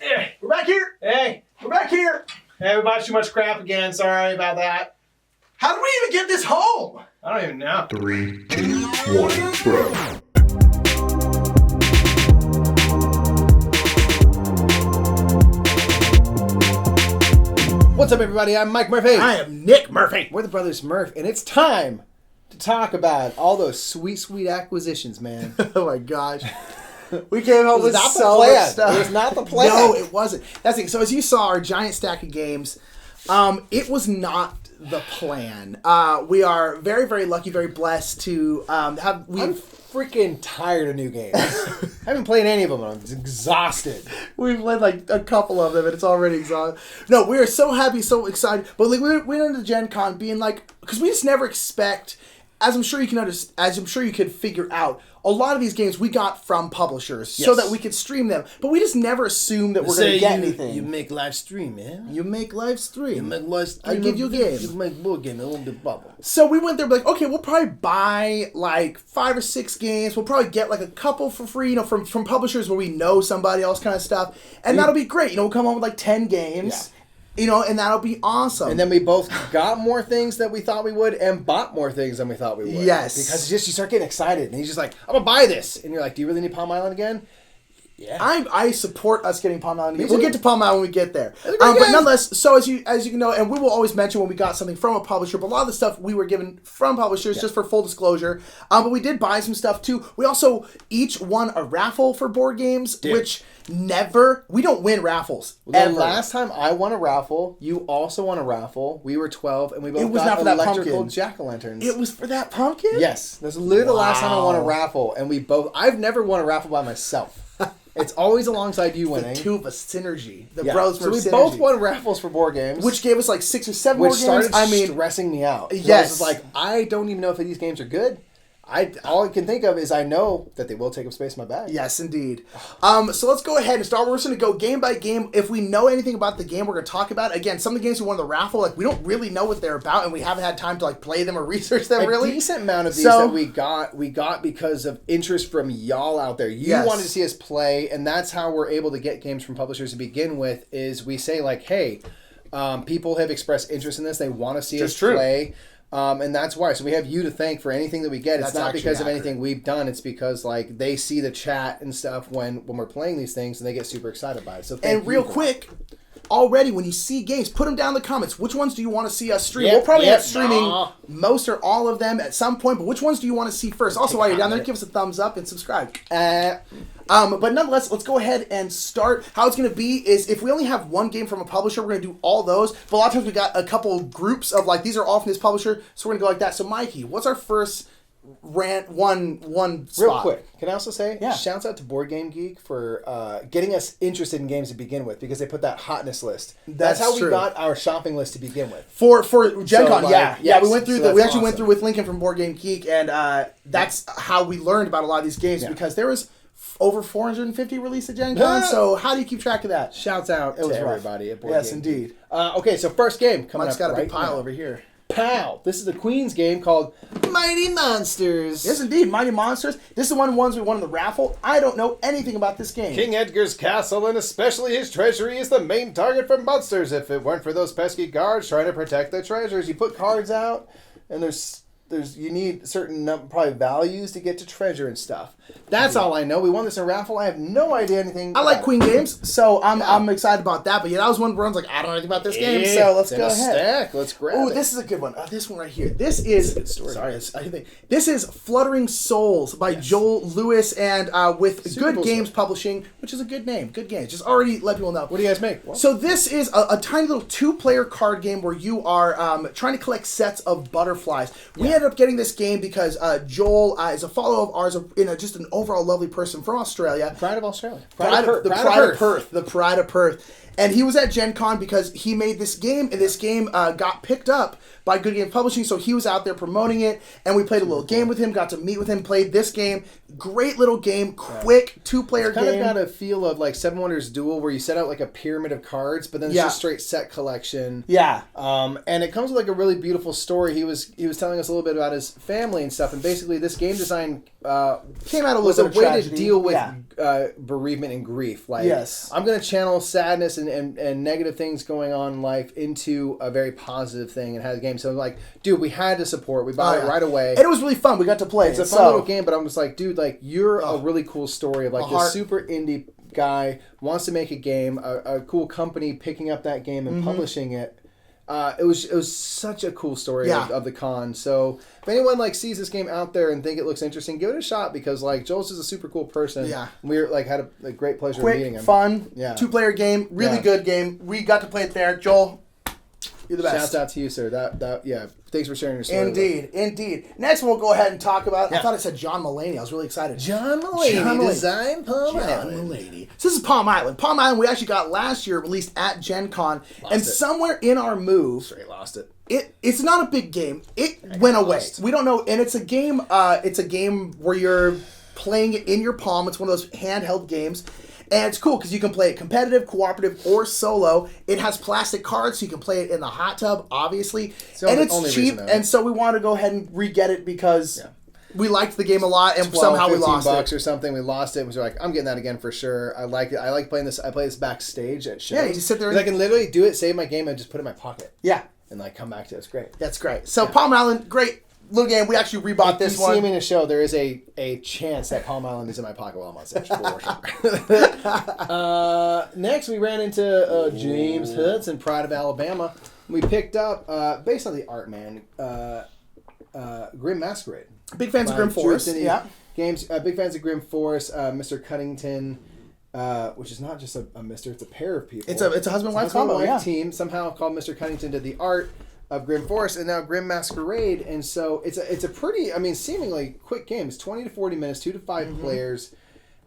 We're back here. Hey, We're back here. hey, we bought too much crap again. Sorry about that. How did we even get this home? I don't even know. 3, 2, 1, bro. What's up, everybody? I'm Mike Murphy. I am Nick Murphy. We're the Brothers Murph, and it's time to talk about all those sweet, sweet acquisitions, man. Oh my gosh. We came home with not the so plan. much stuff. It was not the plan. No, it wasn't. That's the thing. So as you saw our giant stack of games, it was not the plan. We are very, very lucky, very blessed to have... I'm freaking tired of new games. I haven't played any of them, and I'm exhausted. We've played like a couple of them, and it's already exhausting. No, we are so happy, so excited. But like we went into Gen Con being like... Because we just never expect... As I'm sure you can figure out, a lot of these games we got from publishers so that we could stream them. But we just never assume that we're going to get anything. You make live stream, man. You make live stream. You make live stream. I give you a game. You make board game. It won't be bubble. So we went there like, okay, we'll probably buy like 5 or 6 games. We'll probably get like a couple for free, from publishers where we know somebody else kind of stuff. And that'll be great. We'll come home with like 10 games. Yeah. And that'll be awesome. And then we both got more things that we thought we would and bought more things than we thought we would. Yes. Because you start getting excited. And he's just like, I'm going to buy this. And you're like, do you really need Palm Island again? Yeah. I support us getting Palm Island. We'll get to Palm Island when we get there. But game. Nonetheless, so as you know, and we will always mention when we got something from a publisher, but a lot of the stuff we were given from publishers, just for full disclosure. But we did buy some stuff too. We also each won a raffle for board games, which we don't win raffles. The last time I won a raffle, you also won a raffle. We were 12, and we both got electrical jack-o'-lanterns. It was for that pumpkin? Yes. That's literally the last time I won a raffle, and I've never won a raffle by myself. It's always alongside you winning. The two of us synergy. The Brothers So we synergy. both won raffles for board games. Which gave us like 6 or 7 which more games. started stressing me out. Yes. I was like, I don't even know if these games are good. All I can think of is I know that they will take up space in my bag. Yes, indeed. So let's go ahead and start. We're just going to go game by game. If we know anything about the game, we're going to talk about it. Again, some of the games we won the raffle, we don't really know what they're about, and we haven't had time to play them or research them really. A decent amount of these that we got because of interest from y'all out there. You wanted to see us play, and that's how we're able to get games from publishers to begin with, is we say hey, people have expressed interest in this. They want to see us play. And that's why. So we have you to thank for anything that we get. It's not because of anything we've done. It's because they see the chat and stuff when we're playing these things, and they get super excited by it. So thank you. Real quick, already when you see games, put them down in the comments. Which ones do you want to see us stream? We'll probably end up streaming most or all of them at some point. But which ones do you want to see first? Also, while you're down there, give us a thumbs up and subscribe. But nonetheless, let's go ahead and start. How it's going to be is if we only have one game from a publisher, we're going to do all those. But a lot of times we got a couple groups of these are all from this publisher, so we're going to go like that. So Mikey, what's our first one spot? Real quick, can I also say shouts out to Board Game Geek for getting us interested in games to begin with, because they put that hotness list. That's how we got our shopping list to begin with. For Gen Con, we went through we actually went through with Lincoln from Board Game Geek, and that's how we learned about a lot of these games, because there was over 450 released at Gen Con, so how do you keep track of that? Shouts out to everybody at Board Game. Yes, indeed. Okay, so first game coming Mike's up. Mike's got a big pile over here. Pow! This is a Queen's game called Mighty Monsters. Yes, indeed, Mighty Monsters. This is one of the ones we won in the raffle. I don't know anything about this game. King Edgar's castle, and especially his treasury, is the main target for monsters. If it weren't for those pesky guards trying to protect the treasures, You put cards out, and you need certain probably values to get to treasure and stuff. That's all I know. We won this in a raffle. I have no idea anything. I like Queen games, so I'm excited about that. But that was one where I was like, I don't know anything about this game, so let's go ahead. Stack. Let's grab it. Oh, this is a good one. This one right here. This is this is Fluttering Souls by Joel Lewis and with Super Good Games Publishing, which is a good name. Good Games. Just already let people know. What do you guys make? What? So this is a tiny little 2-player card game where you are trying to collect sets of butterflies. We ended up getting this game because Joel is a follower of ours, just an overall lovely person from Australia. Pride of Australia. The Pride of Perth. And he was at Gen Con because he made this game, and this game got picked up by Good Game Publishing, so he was out there promoting it, and we played a little game with him, got to meet with him, played this game. Great little game, quick, 2-player game. It's kind of got a feel of Seven Wonders Duel, where you set out a pyramid of cards, but then it's just straight set collection. Yeah. And it comes with a really beautiful story. He was telling us a little bit about his family and stuff. And basically, this game design came out a was a little bit of way tragedy. to deal with bereavement and grief. Like, yes, I'm going to channel sadness and negative things going on in life into a very positive thing and had a game. So I'm like, dude, we had to support. We bought it right away. And it was really fun. We got to play. It's a fun little game, but I'm just like, dude, like, you're a really cool story of like this super indie guy wants to make a game, a cool company picking up that game and publishing it. It was such a cool story of the con. So if anyone like sees this game out there and think it looks interesting, give it a shot because like Joel's is a super cool person. Yeah, we like had a great pleasure meeting him. Fun, 2-player game, really good game. We got to play it there. Joel, you're the best. Shouts out to you, sir. Thanks for sharing your story. Indeed. Next one we'll go ahead and talk about. I thought it said John Mulaney. I was really excited. John Mulaney designed Palm Island. So this is Palm Island. Palm Island we actually got last year, released at Gen Con, and somewhere in our move, straight lost it. It's not a big game. It went away. We don't know, and it's a game. It's a game where you're playing it in your palm. It's one of those handheld games. And it's cool because you can play it competitive, cooperative, or solo. It has plastic cards, so you can play it in the hot tub, obviously. And it's cheap, and so we want to go ahead and re-get it because we liked the game a lot, and somehow we lost $15 or something. We lost it. We were like, I'm getting that again for sure. I like it. I like playing this. I play this backstage at shows. Yeah, you just sit there. I can literally do it, save my game, and just put it in my pocket. Yeah. And like come back to it. It's great. That's great. So Palm Island, great little game. We actually rebought this one. If you see me in a show, there is a chance that Palm Island is in my pocket while I'm on stage. For sure. Next, we ran into James Hudson, Pride of Alabama. We picked up, based on the art, man, Grimm Masquerade. Big fans of Grimm Forest. Games. Big fans of Grimm Forest. Mr. Cuddington, which is not just a Mr. It's a pair of people. It's a husband-wife combo. Team somehow called Mr. Cuddington did the art of Grimm Forest and now Grimm Masquerade, and so it's a pretty, seemingly quick game. It's 20 to 40 minutes, 2 to 5 players,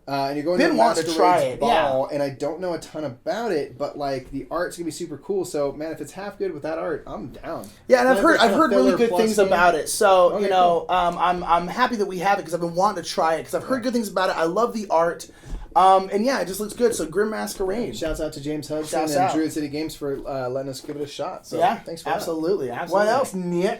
and you're going to Masquerade's ball. And I don't know a ton about it, but like the art's gonna be super cool. So man, if it's half good with that art, I'm down. Yeah, and I've heard really good things about it. So cool. I'm happy that we have it because I've been wanting to try it because I've heard good things about it. I love the art. And it just looks good. So Grimm Masquerade. Shouts out to James Hudson and Druid City Games for letting us give it a shot. So thanks for absolutely. that. What else, Nick?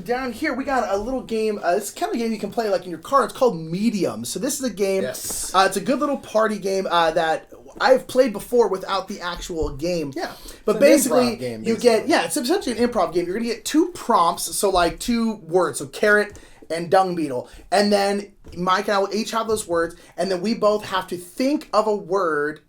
Down here we got a little game. It's kind of a game you can play like in your car. It's called Medium. So this is a game. Yes. It's a good little party game that I've played before without the actual game. Yeah. But basically, you get it's essentially an improv game. You're gonna get 2 prompts. So like 2 words. So carrot and dung beetle, and then Mike and I will each have those words, and then we both have to think of a word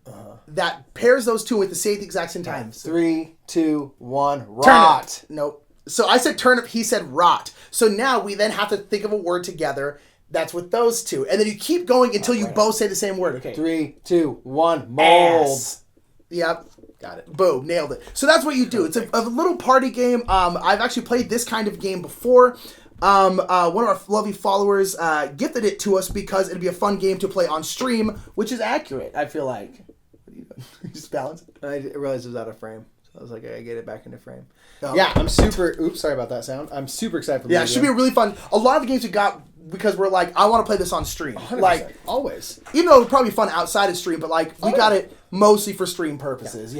that pairs those two at the exact same time. 3, 2, 1. Rot. Turnip. Nope. So I said turnip. He said rot. So now we then have to think of a word together that's with those 2, and then you keep going until you both say the same word. Okay. 3, 2, 1. Mold. Ass. Yep. Got it. Boom. Nailed it. So that's what you do. It's a little party game. I've actually played this kind of game before. One of our lovely followers gifted it to us because it'd be a fun game to play on stream, which is accurate, I feel like. What are you doing? You just balance it? I realized it was out of frame. So I was like, I gotta get it back into frame. Oh. Yeah, I'm super... Oops, sorry about that sound. I'm super excited for it should be really fun. A lot of the games we got because we're like, I want to play this on stream. 100%. Like, always. Even though it would probably be fun outside of stream, but like, we got it mostly for stream purposes.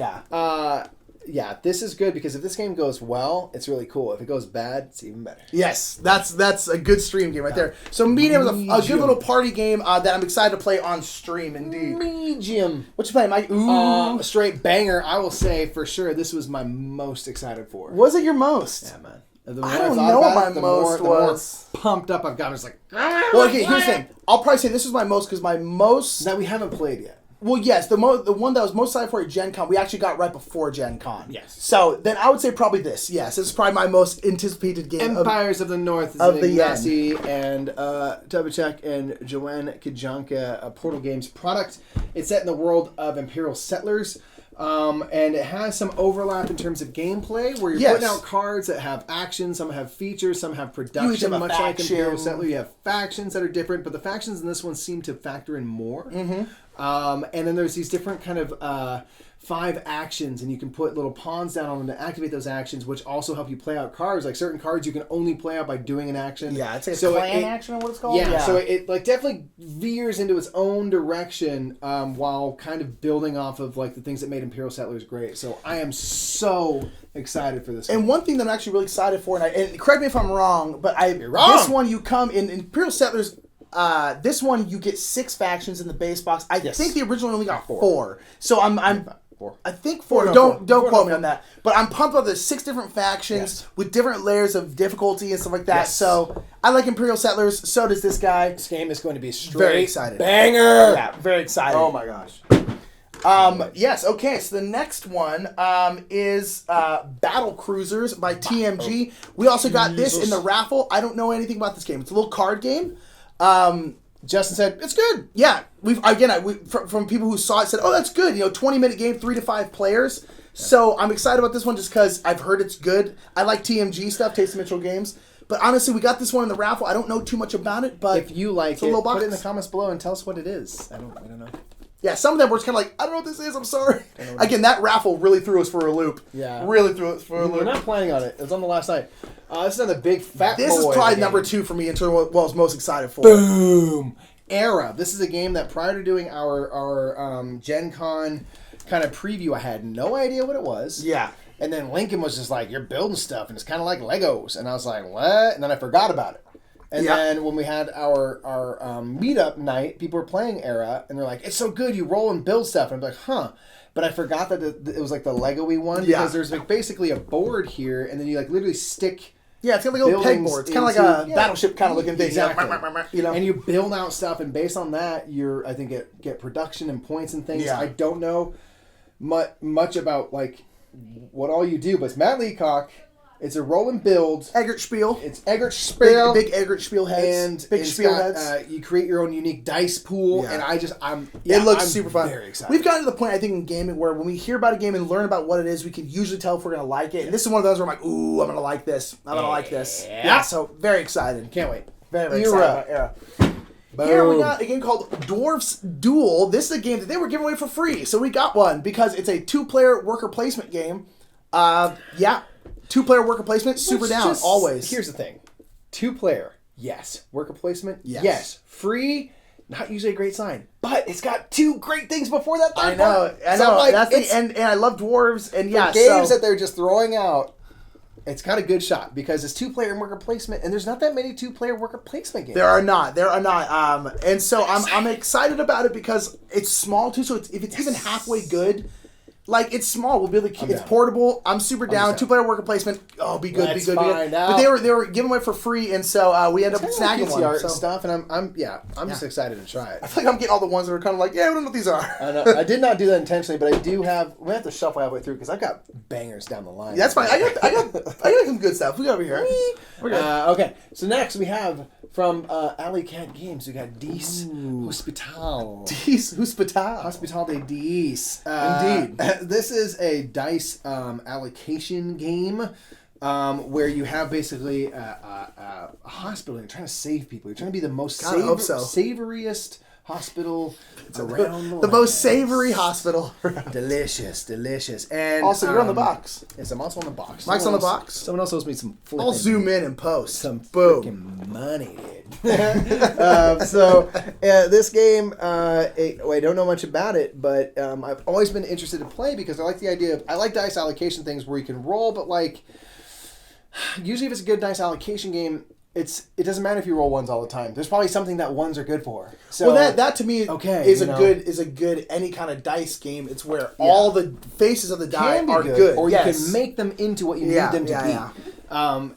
Yeah, this is good because if this game goes well, it's really cool. If it goes bad, it's even better. Yes, that's a good stream game right there. So Medium is a good little party game that I'm excited to play on stream, indeed. Medium. What you playing, Mike? A straight banger, I will say for sure this was my most excited for. Was it your most? Yeah, man. I don't know what my most was. The more pumped up I've got, it's like... Well, okay, here's the thing. I'll probably say this was my most because my most... That we haven't played yet. Well, yes, the one that I was most excited for at Gen Con, we actually got right before Gen Con. Yes. So then I would say probably this. Yes, this is probably my most anticipated game. Empires of the North is of the Ignacy and Teotihuacan and Joanne Kajanka, a Portal Games product. It's set in the world of Imperial Settlers. And it has some overlap in terms of gameplay where you're putting out cards that have actions, some have features, some have production, much like Imperial Settler. You have factions that are different, but the factions in this one seem to factor in more. Mm-hmm. And then there's these different kind of 5 actions, and you can put little pawns down on them to activate those actions, which also help you play out cards. Like certain cards you can only play out by doing an action. Yeah, it's like a clan action or what it's called. Yeah, so it like definitely veers into its own direction while kind of building off of like the things that made Imperial Settlers great. So I am so excited for this. And one thing that I'm actually really excited for, and correct me if I'm wrong, but You're wrong. This one you come in Imperial Settlers. This one you get 6 factions in the base box. I think the original only got 4. So I'm 4. I think 4. Don't quote me on that. But I'm pumped about the 6 different factions with different layers of difficulty and stuff like that. So I like Imperial Settlers. So does this guy. This game is going to be very excited. Banger. Yeah, very excited. Oh my gosh. Yes. Okay. So the next one is Battle Cruisers by TMG. We also got this in the raffle. I don't know anything about this game. It's a little card game. Justin said it's good. Yeah, from people who saw it said, "Oh, that's good." 20-minute game, 3 to 5 players. Yeah. So I'm excited about this one just because I've heard it's good. I like TMG stuff, Taste Mitchell Games. But honestly, we got this one in the raffle. I don't know too much about it, but if you like it, put it in the comments below and tell us what it is. I don't know. Yeah, some of them were kind of like, I don't know what this is. I'm sorry. Again, that raffle really threw us for a loop. Yeah, really threw us for a loop. We're not planning on it. It was on the last night. This is another big fat. This is probably number 2 for me in terms of what I was most excited for. Boom! Era. This is a game that prior to doing our Gen Con kind of preview, I had no idea what it was. Yeah. And then Lincoln was just like, "You're building stuff, and it's kind of like Legos." And I was like, "What?" And then I forgot about it. And then when we had our meetup night, people were playing Era, and they're like, "It's so good, you roll and build stuff." And I'm like, "Huh." But I forgot that it was like the Lego-y one because there's like basically a board here, and then you like literally stick. Yeah, it's got like a little pegboard. It's kind of like a battleship kind of looking thing. Exactly. And you build out stuff, and based on that, I think get production and points and things. Yeah. I don't know much about like what all you do, but it's Matt Leacock. It's a roll and build. Eggert Spiel. It's Eggert Spiel. Big Eggert Spiel heads. And big Spiel heads. You create your own unique dice pool, and I'm super fun. Very excited. We've gotten to the point, I think, in gaming where when we hear about a game and learn about what it is, we can usually tell if we're going to like it. And this is one of those where I'm like, ooh, I'm going to like this. I'm going to like this. Yeah, so very excited. Can't wait. Very, very excited about Era. Boom. Here we got a game called Dwarfs Duel. This is a game that they were giving away for free. So we got one because it's a 2-player worker placement game. 2-player worker placement, super down, always. Here's the thing. 2-player, yes. Worker placement, yes. Yes. Free, not usually a great sign. But it's got 2 great things before that third I know. So, like, that's and I love dwarves. And the games that they're just throwing out, it's got a good shot because it's 2-player worker placement, and there's not that many 2-player worker placement games. There are not. And so I'm excited about it because it's small too. So if it's even halfway good. Like, it's small. We'll be able to, it's portable. I'm super down. 2-player worker placement. Oh, be good, be good. But they were giving away for free, and so we ended up snagging one. Art and stuff, and I'm just excited to try it. I feel like I'm getting all the ones that are kind of like, yeah, we don't know what these are. I know. I did not do that intentionally, but I do have. We have to shuffle halfway through because I've got bangers down the line. That's fine. I got some good stuff. We got over here. We're good. Okay, so next we have from Alley Cat Games. We got Dice Hospital. Dice Hospital. Hospital de Dice. Indeed. This is a dice allocation game where you have basically a hospital. You're trying to save people. You're trying to be the most savoriest hospital around the most savory hospital. Delicious. And also, you're on the box. Yes, I'm also on the box. Mike's on the box. Someone else owes me some I'll zoom in and post. Some freaking money, dude. This game, I don't know much about it, but I've always been interested to play because I like the idea of, I like dice allocation things where you can roll, but like, usually if it's a good dice allocation game, it doesn't matter if you roll ones all the time. There's probably something that ones are good for. So that to me is a good any kind of dice game. It's where all the faces of the die are good, or you can make them into what you need them to be. Yeah.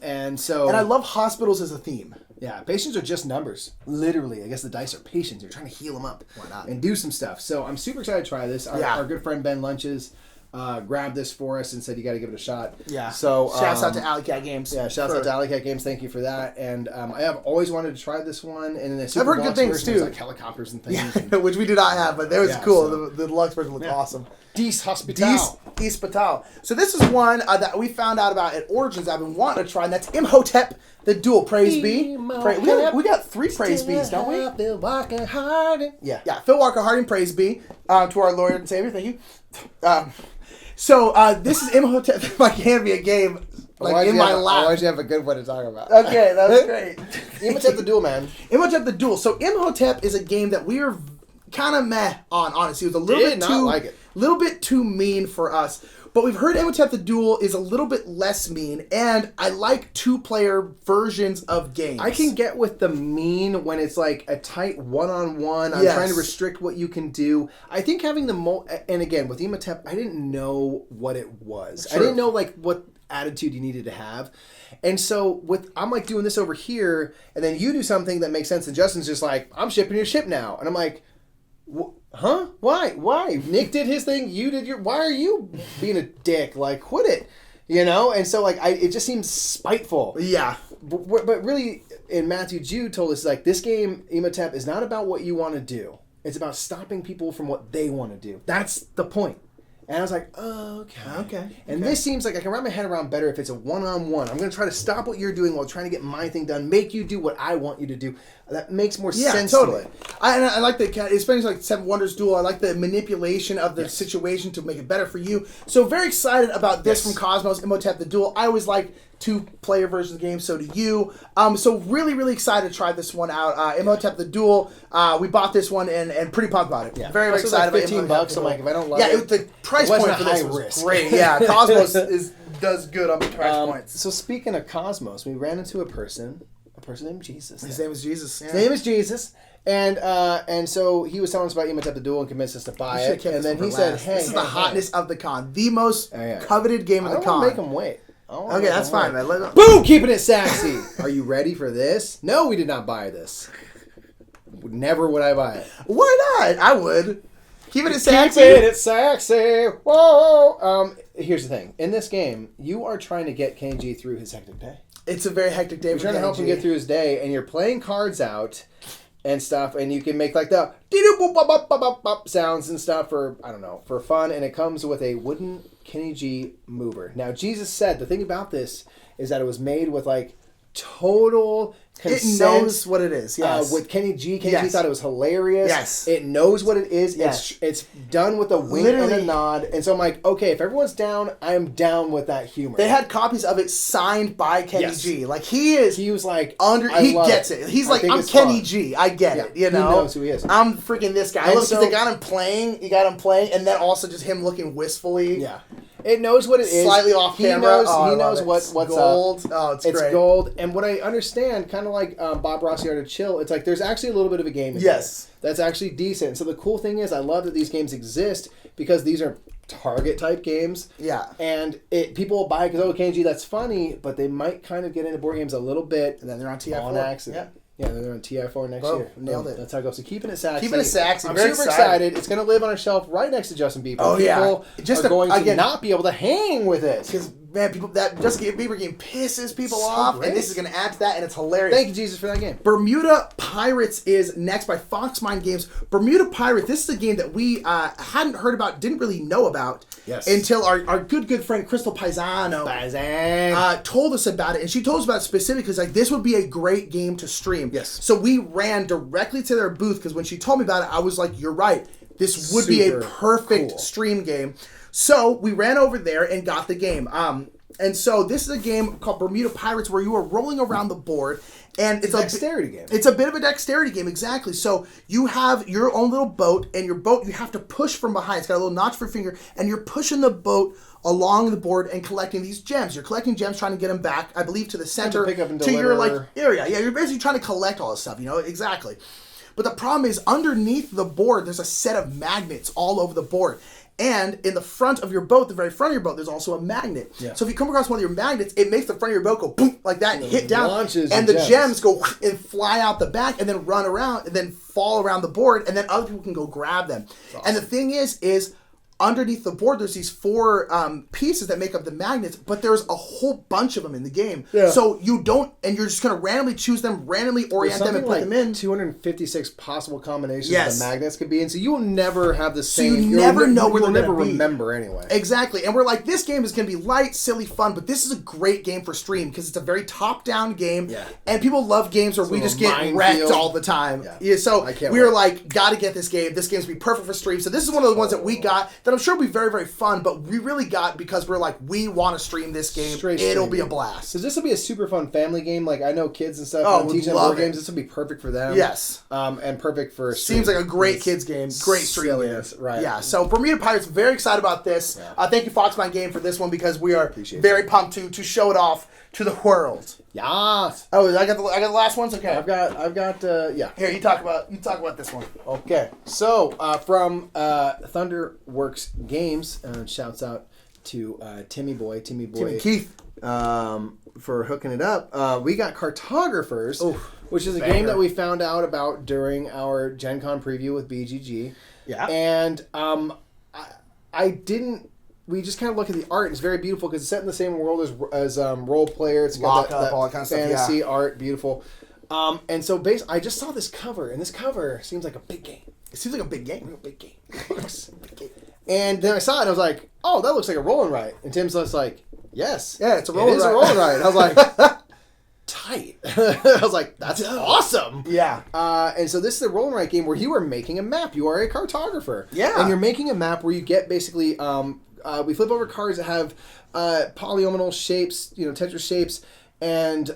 And I love hospitals as a theme. Yeah, patients are just numbers. Literally, I guess the dice are patients. You're trying to heal them up. Why not? And do some stuff. So I'm super excited to try this. Our good friend Ben Lunches grabbed this for us and said you got to give it a shot. Yeah. So shouts out to Alley Cat Games. Yeah, shouts out to Alley Cat Games. Thank you for that. And I have always wanted to try this one. And in the I've heard good things too. Like helicopters and things. Yeah, which we do not have, but that was cool. So. The deluxe version looked awesome. Dice Hospital. Ispatal. So this is one that we found out about at Origins I've been wanting to try, and that's Imhotep the Duel. Praise be. We got 3 praise bees, don't we? Phil Walker Harding. Yeah. Phil Walker Harding, praise be to our Lord and Savior. Thank you. This is Imhotep. If I can't be a game in my lap. Why'd you have a good one to talk about? Okay, that's great. Imhotep the Duel, man. Imhotep the Duel. So Imhotep is a game that we were kind of meh on, honestly. It was a little bit too mean for us. But we've heard Imhotep the Duel is a little bit less mean, and I like 2-player versions of games. I can get with the mean when it's like a tight one-on-one. I'm trying to restrict what you can do. I think having the and again, with Imhotep, I didn't know what it was. Sure. I didn't know like what attitude you needed to have. And so I'm like doing this over here, and then you do something that makes sense, and Justin's just like, I'm shipping your ship now. And I'm like, huh? Why? Nick did his thing. You did your. Why are you being a dick? Like, quit it. You know? And so, like, it just seems spiteful. Yeah. But really, and Matthew Jude told us, like, this game, Imhotep, is not about what you want to do. It's about stopping people from what they want to do. That's the point. And I was like, oh, okay. And this seems like I can wrap my head around better if it's a one-on-one. I'm going to try to stop what you're doing while trying to get my thing done, make you do what I want you to do. That makes more sense totally. to me. I like the, especially like Seven Wonders Duel, I like the manipulation of the situation to make it better for you. So very excited about this from Cosmos, Imhotep the Duel. I always like 2-player versions of the game, so do you. So really, really excited to try this one out. Imhotep the Duel, we bought this one and pretty pumped about it. Yeah. Very excited like $15 about it. I'm like, if I don't love it, the price point for this was great. Yeah, Cosmos does good on the price points. So speaking of Cosmos, we ran into a person named Jesus. His name is Jesus. Yeah. His name is Jesus. And so he was telling us about Imhotep the Duel and convinced us to buy it. And then he said, hey, this is the hotness of the con. The most coveted game of the con. I don't want to make him wait. Okay, that's fine, man. Boom! Keeping it sexy. Are you ready for this? No, we did not buy this. Never would I buy it. Why not? I would. Keeping it sexy. Keeping it sexy. Whoa. Here's the thing. In this game, you are trying to get Kenji through his hectic day. It's a very hectic day. You're trying to help him get through his day, and you're playing cards out and stuff, and you can make like the sounds and stuff for, I don't know, for fun, and it comes with a wooden Kenji mover. Now, Jesus said the thing about this is that it was made with like total consent. It knows what it is, yes. With Kenny G. Kenny G thought it was hilarious. Yes. It knows what it is. Yes. It's done with a wink and a nod. And so I'm like, okay, if everyone's down, I'm down with that humor. They had copies of it signed by Kenny G. Like, he was like, he gets it. He's like, I'm Kenny G. I get it. You know? He knows who he is. I'm freaking this guy. Look, they got him playing, and then also just him looking wistfully. Yeah. It knows what it is. Slightly off camera. He knows what's gold. Up. Oh, it's great. It's gold. And what I understand, kind of like Bob Rossi Art of Chill, it's like there's actually a little bit of a game in there. That's actually decent. So the cool thing is, I love that these games exist because these are Target type games. Yeah. And people will buy it because, KG, that's funny, but they might kind of get into board games a little bit. And then they're on TI4. On accident. Yeah, they're on TI4 next year. Nailed it. That's how it goes. So keeping it sexy. Keeping it sexy. I'm super excited. It's going to live on our shelf right next to Justin Bieber. Oh, people are going to not be able to hang with it. Because, man, that Justin Bieber game pisses people off, and this is going to add to that, and it's hilarious. Thank you, Jesus, for that game. Bermuda Pirates is next by Foxmind Games. Bermuda Pirates, this is a game that we hadn't heard about, didn't really know about until our good friend Crystal Paisano told us about it, and she told us about it specifically because like, this would be a great game to stream. Yes. So we ran directly to their booth because when she told me about it, I was like, you're right. This would be a perfect stream game. So we ran over there and got the game. And so this is a game called Bermuda Pirates where you are rolling around the board. And it's a dexterity game. It's a bit of a dexterity game, exactly. So you have your own little boat, and your boat you have to push from behind. It's got a little notch for your finger, and you're pushing the boat along the board and collecting these gems. You're collecting gems, trying to get them back, I believe, to the center, to your like area. Yeah, you're basically trying to collect all this stuff. You know, exactly. But the problem is, underneath the board, there's a set of magnets all over the board. And in the front of your boat, the very front of your boat, there's also a magnet. Yeah. So if you come across one of your magnets, it makes the front of your boat go boom like that and hit down. And the gems go and fly out the back and then run around and then fall around the board. And then other people can go grab them. Awesome. And the thing is underneath the board, there's these 4 pieces that make up the magnets, but there's a whole bunch of them in the game. Yeah. So you don't, and you're just going to randomly choose them, randomly orient them, and put them in. 256 possible combinations the magnets could be in, so you will never have the same. So you never know where they're never going to be. Remember anyway. Exactly, and we're like, this game is going to be light, silly, fun, but this is a great game for stream because it's a very top-down game, and people love games where we just get wrecked all the time. Yeah, so we were like, got to get this game. This game's going to be perfect for stream. So this is one of the ones that we got that I'm sure will be very, very fun, but we really got because we're like, we want to stream this game. It'll be a blast. So this will be a super fun family game. Like, I know kids and stuff teach them board games. This will be perfect for them. Yes. And perfect for stream. Seems like a great kids game. Great stream game. Right. Yeah. So Bermuda Pirates, very excited about this. Yeah. Thank you, Foxman Game, for this one because we are very pumped to show it off to the world. Yes. Oh, I got the last ones. Okay. I've got. Here, you talk about this one. Okay. So from Thunderworks Games, shouts out to Timmy Keith, for hooking it up. We got Cartographers, which is a game that we found out about during our Gen Con preview with BGG. Yeah. And I didn't. We just kind of look at the art. And it's very beautiful because it's set in the same world as Role Player. It's got that all that kind of fantasy art, beautiful. And so I just saw this cover, and this cover seems like a big game. It seems like a big game. Real big game. And then I saw it, and I was like, oh, that looks like a roll and write. And Tim's just like, yes. Yeah, it's a roll and write. It is a roll and write. I was like, tight. I was like, that's awesome. Yeah. And so this is a roll and write game where you are making a map. You are a cartographer. Yeah. And you're making a map where you get basically... we flip over cards that have polynomial shapes, Tetris shapes, and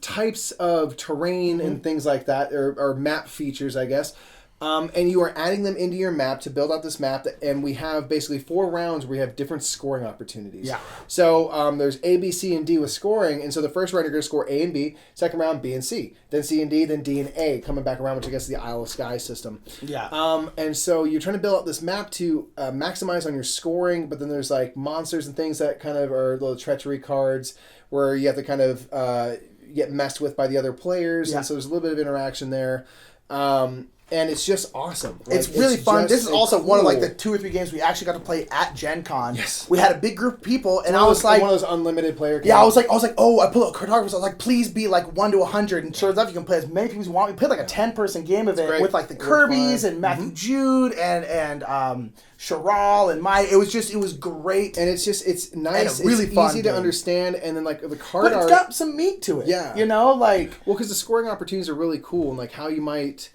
types of terrain and things like that, or map features, I guess. And you are adding them into your map to build out this map. And we have basically 4 rounds where we have different scoring opportunities. Yeah. So there's A, B, C, and D with scoring. And so the first round you're going to score A and B. Second round, B and C. Then C and D. Then D and A coming back around, which I guess is the Isle of Skye system. Yeah. And so you're trying to build out this map to maximize on your scoring. But then there's like monsters and things that kind of are little treachery cards where you have to kind of get messed with by the other players. Yeah. And so there's a little bit of interaction there. And it's just awesome. It's really fun. This is also one of like the 2 or 3 games we actually got to play at Gen Con. Yes. We had a big group of people, and I was like... One of those unlimited player games. Yeah, I was like, oh, I pulled out Cartographers. I was like, please be like 1 to 100. And sure enough, you can play as many people as you want. We played like a 10-person game of it with like the Kirbys and Matthew Jude and Charal and Maya. It was great. And it's nice. And really it's fun easy to understand. And then like the card art... But it's got some meat to it. Yeah. Like... Well, because the scoring opportunities are really cool and like how you might...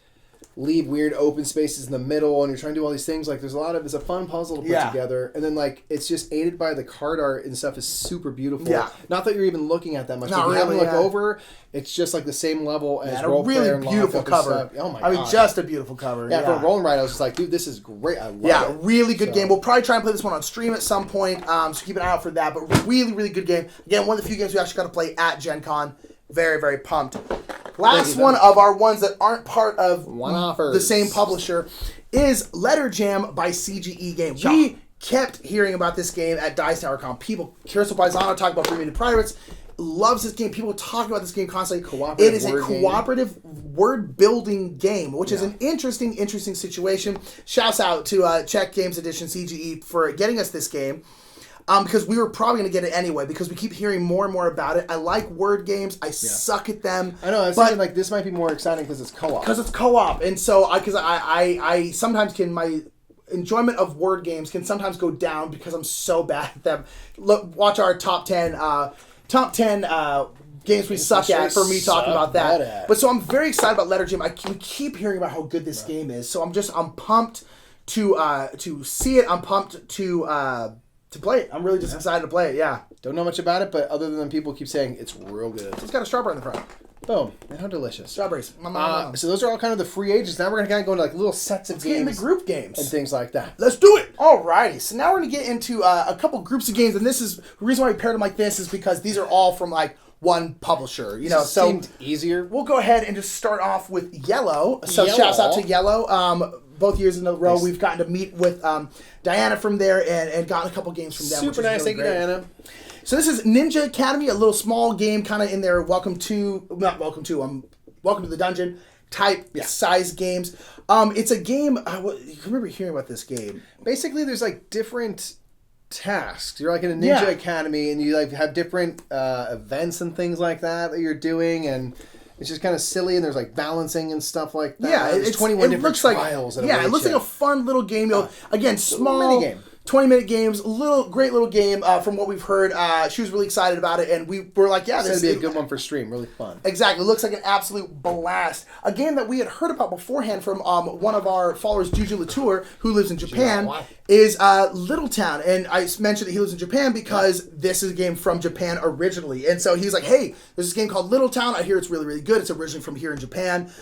leave weird open spaces in the middle, and you're trying to do all these things. Like, it's a fun puzzle to put together, and then like it's just aided by the card art and stuff is super beautiful. Yeah. Not that you're even looking at that much. Not if you really, haven't looked over, it's just like the same level as a Role Player really and beautiful cover. Oh my god! I mean, just a beautiful cover. Yeah, for a roll and write, I was just like, dude, this is great. I love it. Yeah, really good game. We'll probably try and play this one on stream at some point, so keep an eye out for that. But really, really good game. Again, one of the few games we actually got to play at Gen Con. Very, very pumped. Last one of our ones that aren't part of the same publisher is Letter Jam by CGE Game. Yeah. We kept hearing about this game at Dice Tower Con. People, Curso Paisano talk about Bermuda Pirates, loves this game. People talk about this game constantly. It is a cooperative word-building game, which is an interesting situation. Shouts out to Czech Games Edition CGE for getting us this game. Because we were probably going to get it anyway, because we keep hearing more and more about it. I like word games. I suck at them. I know. I was thinking, like, this might be more exciting because it's co-op. Because it's co-op. And so, I sometimes my enjoyment of word games can sometimes go down because I'm so bad at them. Look, watch our top 10 games we suck at for me talking about that. But so I'm very excited about Letter Jam. I keep hearing about how good this game is. So I'm pumped to see it. I'm pumped to play it. I'm really just excited to play it, yeah. Don't know much about it, but other than people keep saying it's real good. It's got a strawberry in the front. Boom. And how delicious. Strawberries. So those are all kind of the free agents. Now we're going to kind of go into like little sets of games. Get into group games. And things like that. Let's do it! Alrighty. So now we're going to get into a couple groups of games, and this is the reason why we paired them like this is because these are all from like one publisher. So seemed easier. We'll go ahead and just start off with Yellow. So shouts out to Yellow. Both years in a row, we've gotten to meet with Diana from there and gotten a couple games from them. Super nice. Thank you, Diana. So this is Ninja Academy, a little small game kind of in there. Welcome to the Dungeon type size games. It's a game. I remember hearing about this game. Basically, there's like different tasks. You're like in a ninja academy, and you like have different events and things like that you're doing, and it's just kind of silly. And there's like balancing and stuff like that. Yeah, it's 21 different trials. It looks like a fun little game. Again, small mini game. 20-minute games, great little game. From what we've heard, she was really excited about it, and we were like, "Yeah, this would be a good one for stream. Really fun." Exactly, looks like an absolute blast. A game that we had heard about beforehand from one of our followers, Juju Latour, who lives in Japan, is Little Town, and I mentioned that he lives in Japan because this is a game from Japan originally, and so he's like, "Hey, there's this game called Little Town. I hear it's really, really good. It's originally from here in Japan.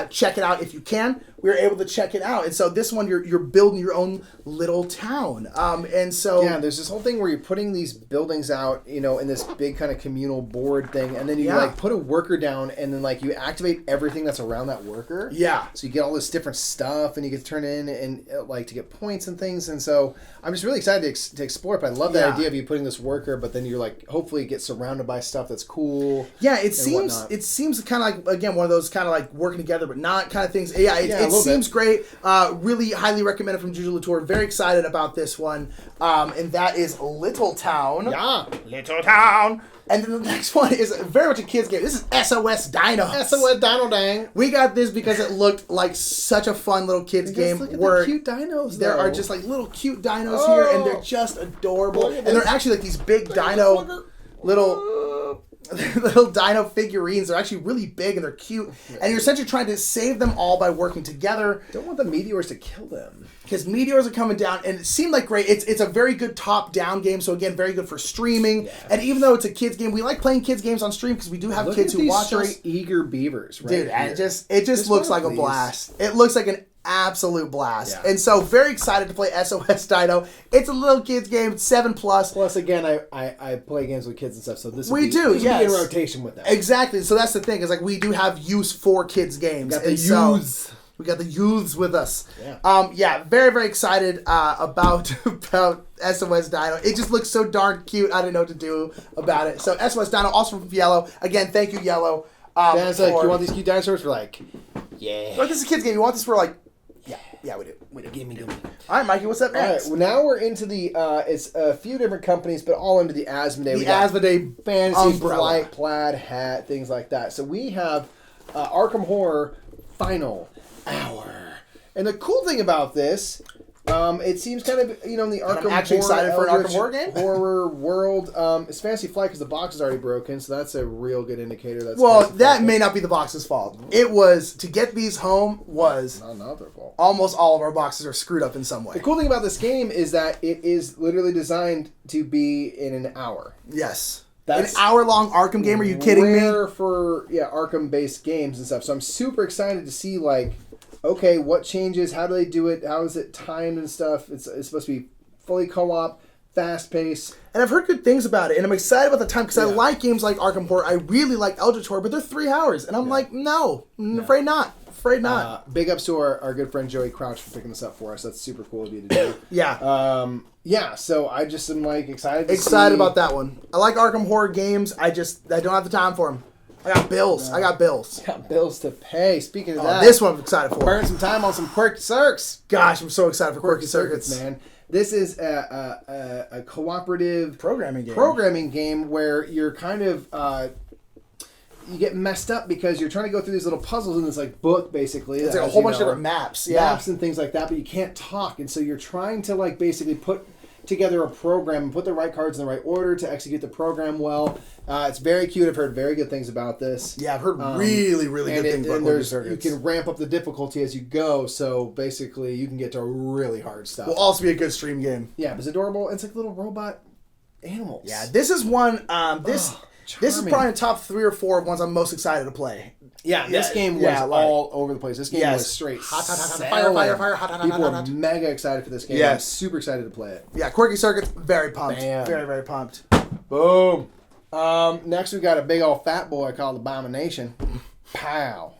Check it out if you can." We were able to check it out, and so this one you're building your own little town, and so there's this whole thing where you're putting these buildings out, in this big kind of communal board thing, and then you like put a worker down, and then like you activate everything that's around that worker. Yeah. So you get all this different stuff, and you get to turn in and like to get points and things, and so I'm just really excited to explore it. But I love that idea of you putting this worker, but then you're like hopefully get surrounded by stuff that's cool. Yeah, it seems kind of like again one of those kind of like working together but not kind of things. Yeah, it seems great. Really highly recommended from Juju Latour. Very excited about this one, and that is Little Town. Yeah, Little Town. And then the next one is very much a kid's game. This is SOS Dino. SOS Dino Dang. We got this because it looked like such a fun little kid's game. Look at the cute dinos. There are just like little cute dinos here, and they're just adorable. And they're actually like these big dino little dino figurines. They're actually really big and they're cute. And you're essentially trying to save them all by working together. Don't want the meteors to kill them. Because meteors are coming down, and it seemed like great. It's a very good top-down game, so again, very good for streaming. Yeah. And even though it's a kids game, we like playing kids games on stream because we do have kids who watch us. Eager beavers, right? Dude, it just looks like a blast. It looks like an absolute blast. Yeah. And so very excited to play SOS Dino. It's a little kids game, 7+. Plus, again, I play games with kids and stuff, so this would be in rotation with them. Exactly. So that's the thing, is like we do have use for kids games. Got the youths. We got the youths with us. Yeah. Very, very excited about SOS Dino. It just looks so darn cute. I didn't know what to do about it. So SOS Dino, also from Yellow. Again, thank you, Yellow. It's like, you want these cute dinosaurs? We're like, yeah. Like, this is a kid's game. You want this? We're like, yeah, we do. Give me. All right, Mikey, what's up next? All right, well, now we're into the, it's a few different companies, but all under the Asmodee. The Asmodee fantasy umbrella. Flight, plaid hat, things like that. So we have Arkham Horror Final Hour. And the cool thing about this, it seems kind of, in the Arkham I'm actually excited for an Arkham Horror game. Horror world. It's Fantasy Flight because the box is already broken, so that's a real good indicator. That may not be the box's fault. It was, to get these home was not their fault. Almost all of our boxes are screwed up in some way. The cool thing about this game is that it is literally designed to be in an hour. Yes. That's an hour-long Arkham game? Are you kidding me? Rare for Arkham-based games and stuff. So I'm super excited to see, okay, what changes? How do they do it? How is it timed and stuff? It's supposed to be fully co-op, fast-paced. And I've heard good things about it, and I'm excited about the time because I like games like Arkham Horror. I really like Eldritch Horror, but they're 3 hours, and I'm like, no, I'm afraid not. Big ups to our good friend Joey Crouch for picking this up for us. That's super cool of you to do. So I just am excited to see. About that one. I like Arkham Horror games. I don't have the time for them. I got bills. Got bills to pay. Speaking of that, this one I'm excited for. Burn some time on some Quirky Circuits. Gosh, I'm so excited for Quirky Circuits, man. This is a cooperative programming game where you're kind of you get messed up because you're trying to go through these little puzzles in this book, basically. It's a whole bunch of different maps. Maps and things like that, but you can't talk, and so you're trying to basically put together a program and put the right cards in the right order to execute the program well. It's very cute. I've heard very good things about this. Yeah, I've heard really, really good things about Quirky Circuits. You can ramp up the difficulty as you go, so basically you can get to really hard stuff. Will also be a good stream game. Yeah, but it's adorable. It's like little robot animals. Yeah, this is one. This is probably in the top 3 or 4 of ones I'm most excited to play. Yeah, this game was all over the place. This game was straight fire. People are mega excited for this game. I'm super excited to play it. Yeah, Quirky Circuits, very pumped. Very, very pumped. Boom. Next we got a big old fat boy called Abomination. Pow.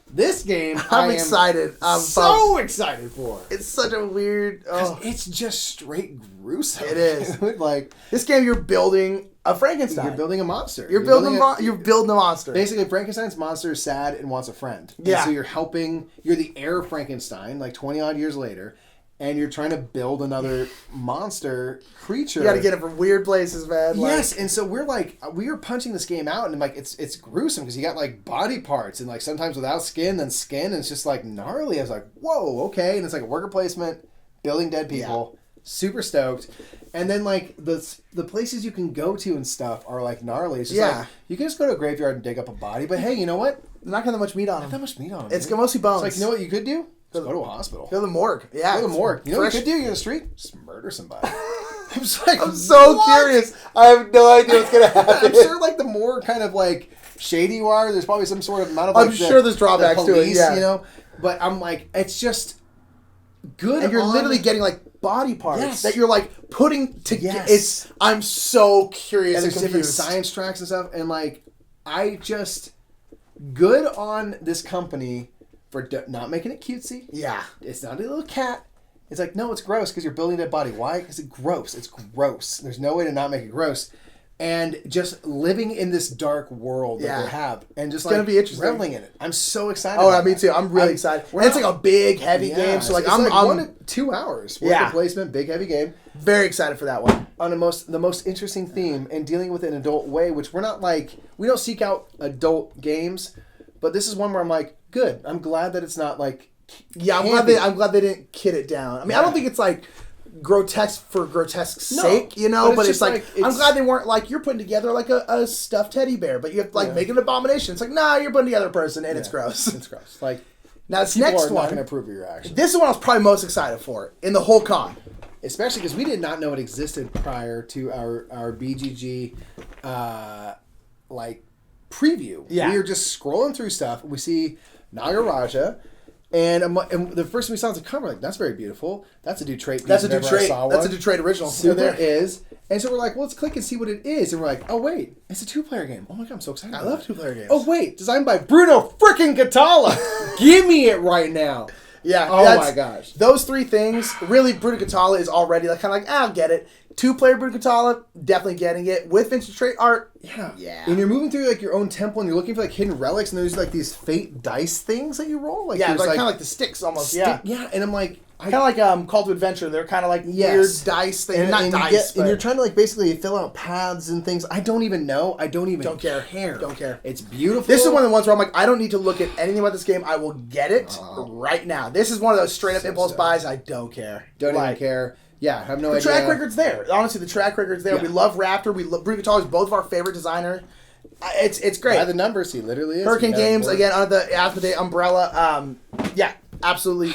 This game I'm excited. I'm so excited for. It's such a weird... It's just straight gruesome. It is. This game you're building A Frankenstein. You're building a monster. You're building a monster. Basically, Frankenstein's monster is sad and wants a friend. Yeah. And so you're the heir of Frankenstein, like 20 odd years later, and you're trying to build another monster creature. You got to get it from weird places, man. Yes, and so we are punching this game out, and like it's gruesome because you got like body parts and like sometimes without skin, then skin, and it's just like gnarly. I was like, whoa, okay, and it's like a worker placement, building dead people. Yeah. Super stoked. And then like the places you can go to and stuff are like gnarly. It's just like you can just go to a graveyard and dig up a body, but hey, you know what? There's not gonna that much meat on them. Not that much meat on them. It's mostly bones. It's like, you know what you could do? Just go to a hospital. Go to the morgue. Yeah. Go to the morgue. You know what you could do? You're in the street? Just murder somebody. I'm so curious. I have no idea what's gonna happen. I'm sure like the more kind of like shady you are, there's probably some sort of amount of like, I'm sure there's drawbacks to it, yeah. You know? But I'm like, it's just good. And you're literally getting like body parts that you're like putting together. I'm so curious and and there's different confused. science tracks and stuff, and like I just good on this company for not making it cutesy. Yeah, it's not a little cat. It's like, no, it's gross because you're building a dead body. Why? Because it's gross. It's gross. There's no way to not make it gross. And just living in this dark world that they have, and just gonna be interesting. reveling in it. I'm so excited. Oh, me too. I'm really excited. And it's like a big, heavy game. So like, I'm 1 to 2 hours. Worker placement, big, heavy game. Very excited for that one. On the most interesting theme and dealing with it in an adult way, which we don't seek out adult games, but this is one where I'm like, good. I'm glad that it's not like. Yeah, I'm glad they didn't kid it down. I mean, I don't think it's like grotesque for grotesque's sake, you know, but it's like I'm glad they weren't like you're putting together like a stuffed teddy bear, but you have to like make an abomination. It's like, nah, you're putting together a person and it's gross. It's gross. Like now this next one, not going to approve of your action. This is what I was probably most excited for in the whole con, especially because we did not know it existed prior to our BGG like preview. Yeah, we were just scrolling through stuff. We see Nagaraja. And the first time we saw the cover, like, that's very beautiful. That's a new trait. That's a new trait. That's a new trait original. So there is. And so we're like, well, let's click and see what it is. And we're like, oh, wait, it's a 2-player game. Oh, my God, I'm so excited. I love 2-player games. Oh, wait, designed by Bruno freaking Catala. Give me it right now. Yeah. Oh, my gosh. Those three things, really, Bruno Catala is already like, kind of like, I'll get it. 2-player Bruno Catala, definitely getting it. With vintage trait art, yeah. And you're moving through like your own temple, and you're looking for like hidden relics, and there's like these fate dice things that you roll. Like, yeah, like kind of like the sticks almost. Yeah, and I'm like, kind of like Call to Adventure. They're kind of like weird dice things, and you're trying to like basically fill out paths and things. I don't even know. I don't care. Don't care. It's beautiful. This is one of the ones where I'm like, I don't need to look at anything about this game. I will get it right now. This is one of those straight up impulse buys. I don't care. Don't even care. Yeah, I have no idea. The track record's there. Honestly, the track record's there. Yeah. We love Raptor. We love Bruno Catala is both of our favorite designer. It's great. By the numbers, he literally is. Hurricane Games again under the Asmodee umbrella. Absolutely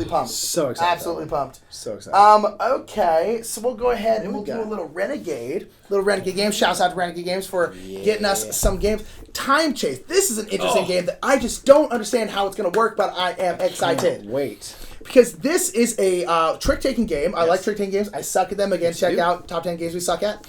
pumped. So excited. Absolutely pumped. So excited. Okay, so we'll go ahead and we'll do a little Renegade game. Shouts out to Renegade Games for getting us some games. Time Chase. This is an interesting game that I just don't understand how it's going to work, but I am excited. Can't wait. Because this is a trick-taking game. Yes. I like trick-taking games. I suck at them. Again, check out Top 10 Games We Suck At.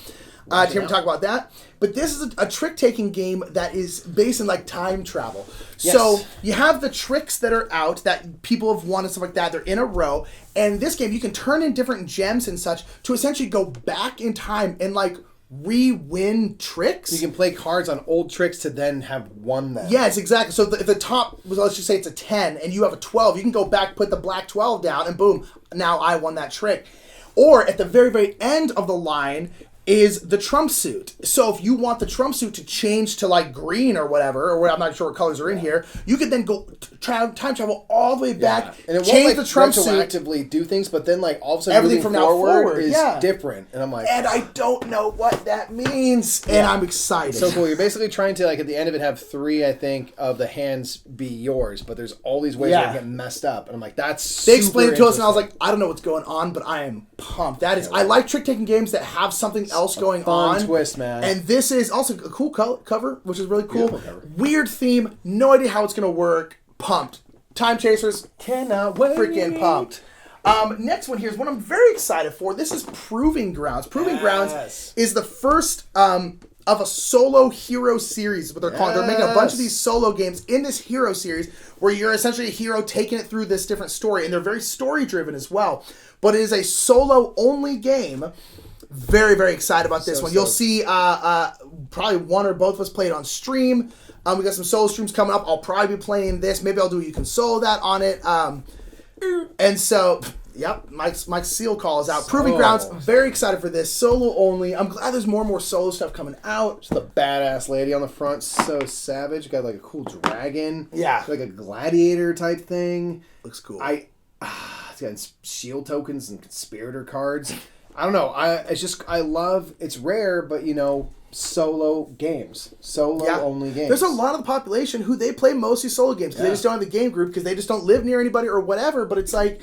To hear me talk about that. But this is a trick-taking game that is based in like time travel. Yes. So you have the tricks that are out that people have won and stuff like that. They're in a row. And this game, you can turn in different gems and such to essentially go back in time and like re-win tricks. You can play cards on old tricks to then have won them. Yes, exactly. So if the top, let's just say it's a 10 and you have a 12, you can go back, put the black 12 down, and boom, now I won that trick. Or at the very, very end of the line is the trump suit. So if you want the trump suit to change to like green or whatever, or I'm not sure what colors are in here, you could then go time travel all the way back, and it change won't, like, the trump suit, retroactively do things, but then like all of a sudden everything from now forward is different. And I'm like, and I don't know what that means, and I'm excited. So cool. You're basically trying to like at the end of it have 3, I think, of the hands be yours, but there's all these ways that get messed up, and I'm like, that's they explained it to us, and I was like, I don't know what's going on, but I am pumped. That is, I like trick taking games that have something else going on. Twist, man. And this is also a cool cover, which is really cool. Weird theme, no idea how it's gonna work. Pumped. Time Chasers, cannot wait. Freaking pumped. Next one here is one I'm very excited for. This is Proving Grounds. Proving Grounds is the first of a solo hero series, what they're calling. They're making a bunch of these solo games in this hero series where you're essentially a hero taking it through this different story, and they're very story driven as well. But it is a solo only game Very, very excited about this one. You'll So- see probably one or both of us play it on stream. We got some solo streams coming up. I'll probably be playing this. Maybe I'll do You Can Solo that on it. And so, yep, Mike's seal call is out. Proving Grounds, very excited for this. Solo only. I'm glad there's more and more solo stuff coming out. Just the badass lady on the front, so savage. Got like a cool dragon. Yeah. Like a gladiator type thing. Looks cool. It's got shield tokens and conspirator cards. I don't know. It's rare, but solo games. Only games. There's a lot of the population who they play mostly solo games because they just don't have the game group because they just don't live near anybody or whatever. But it's like,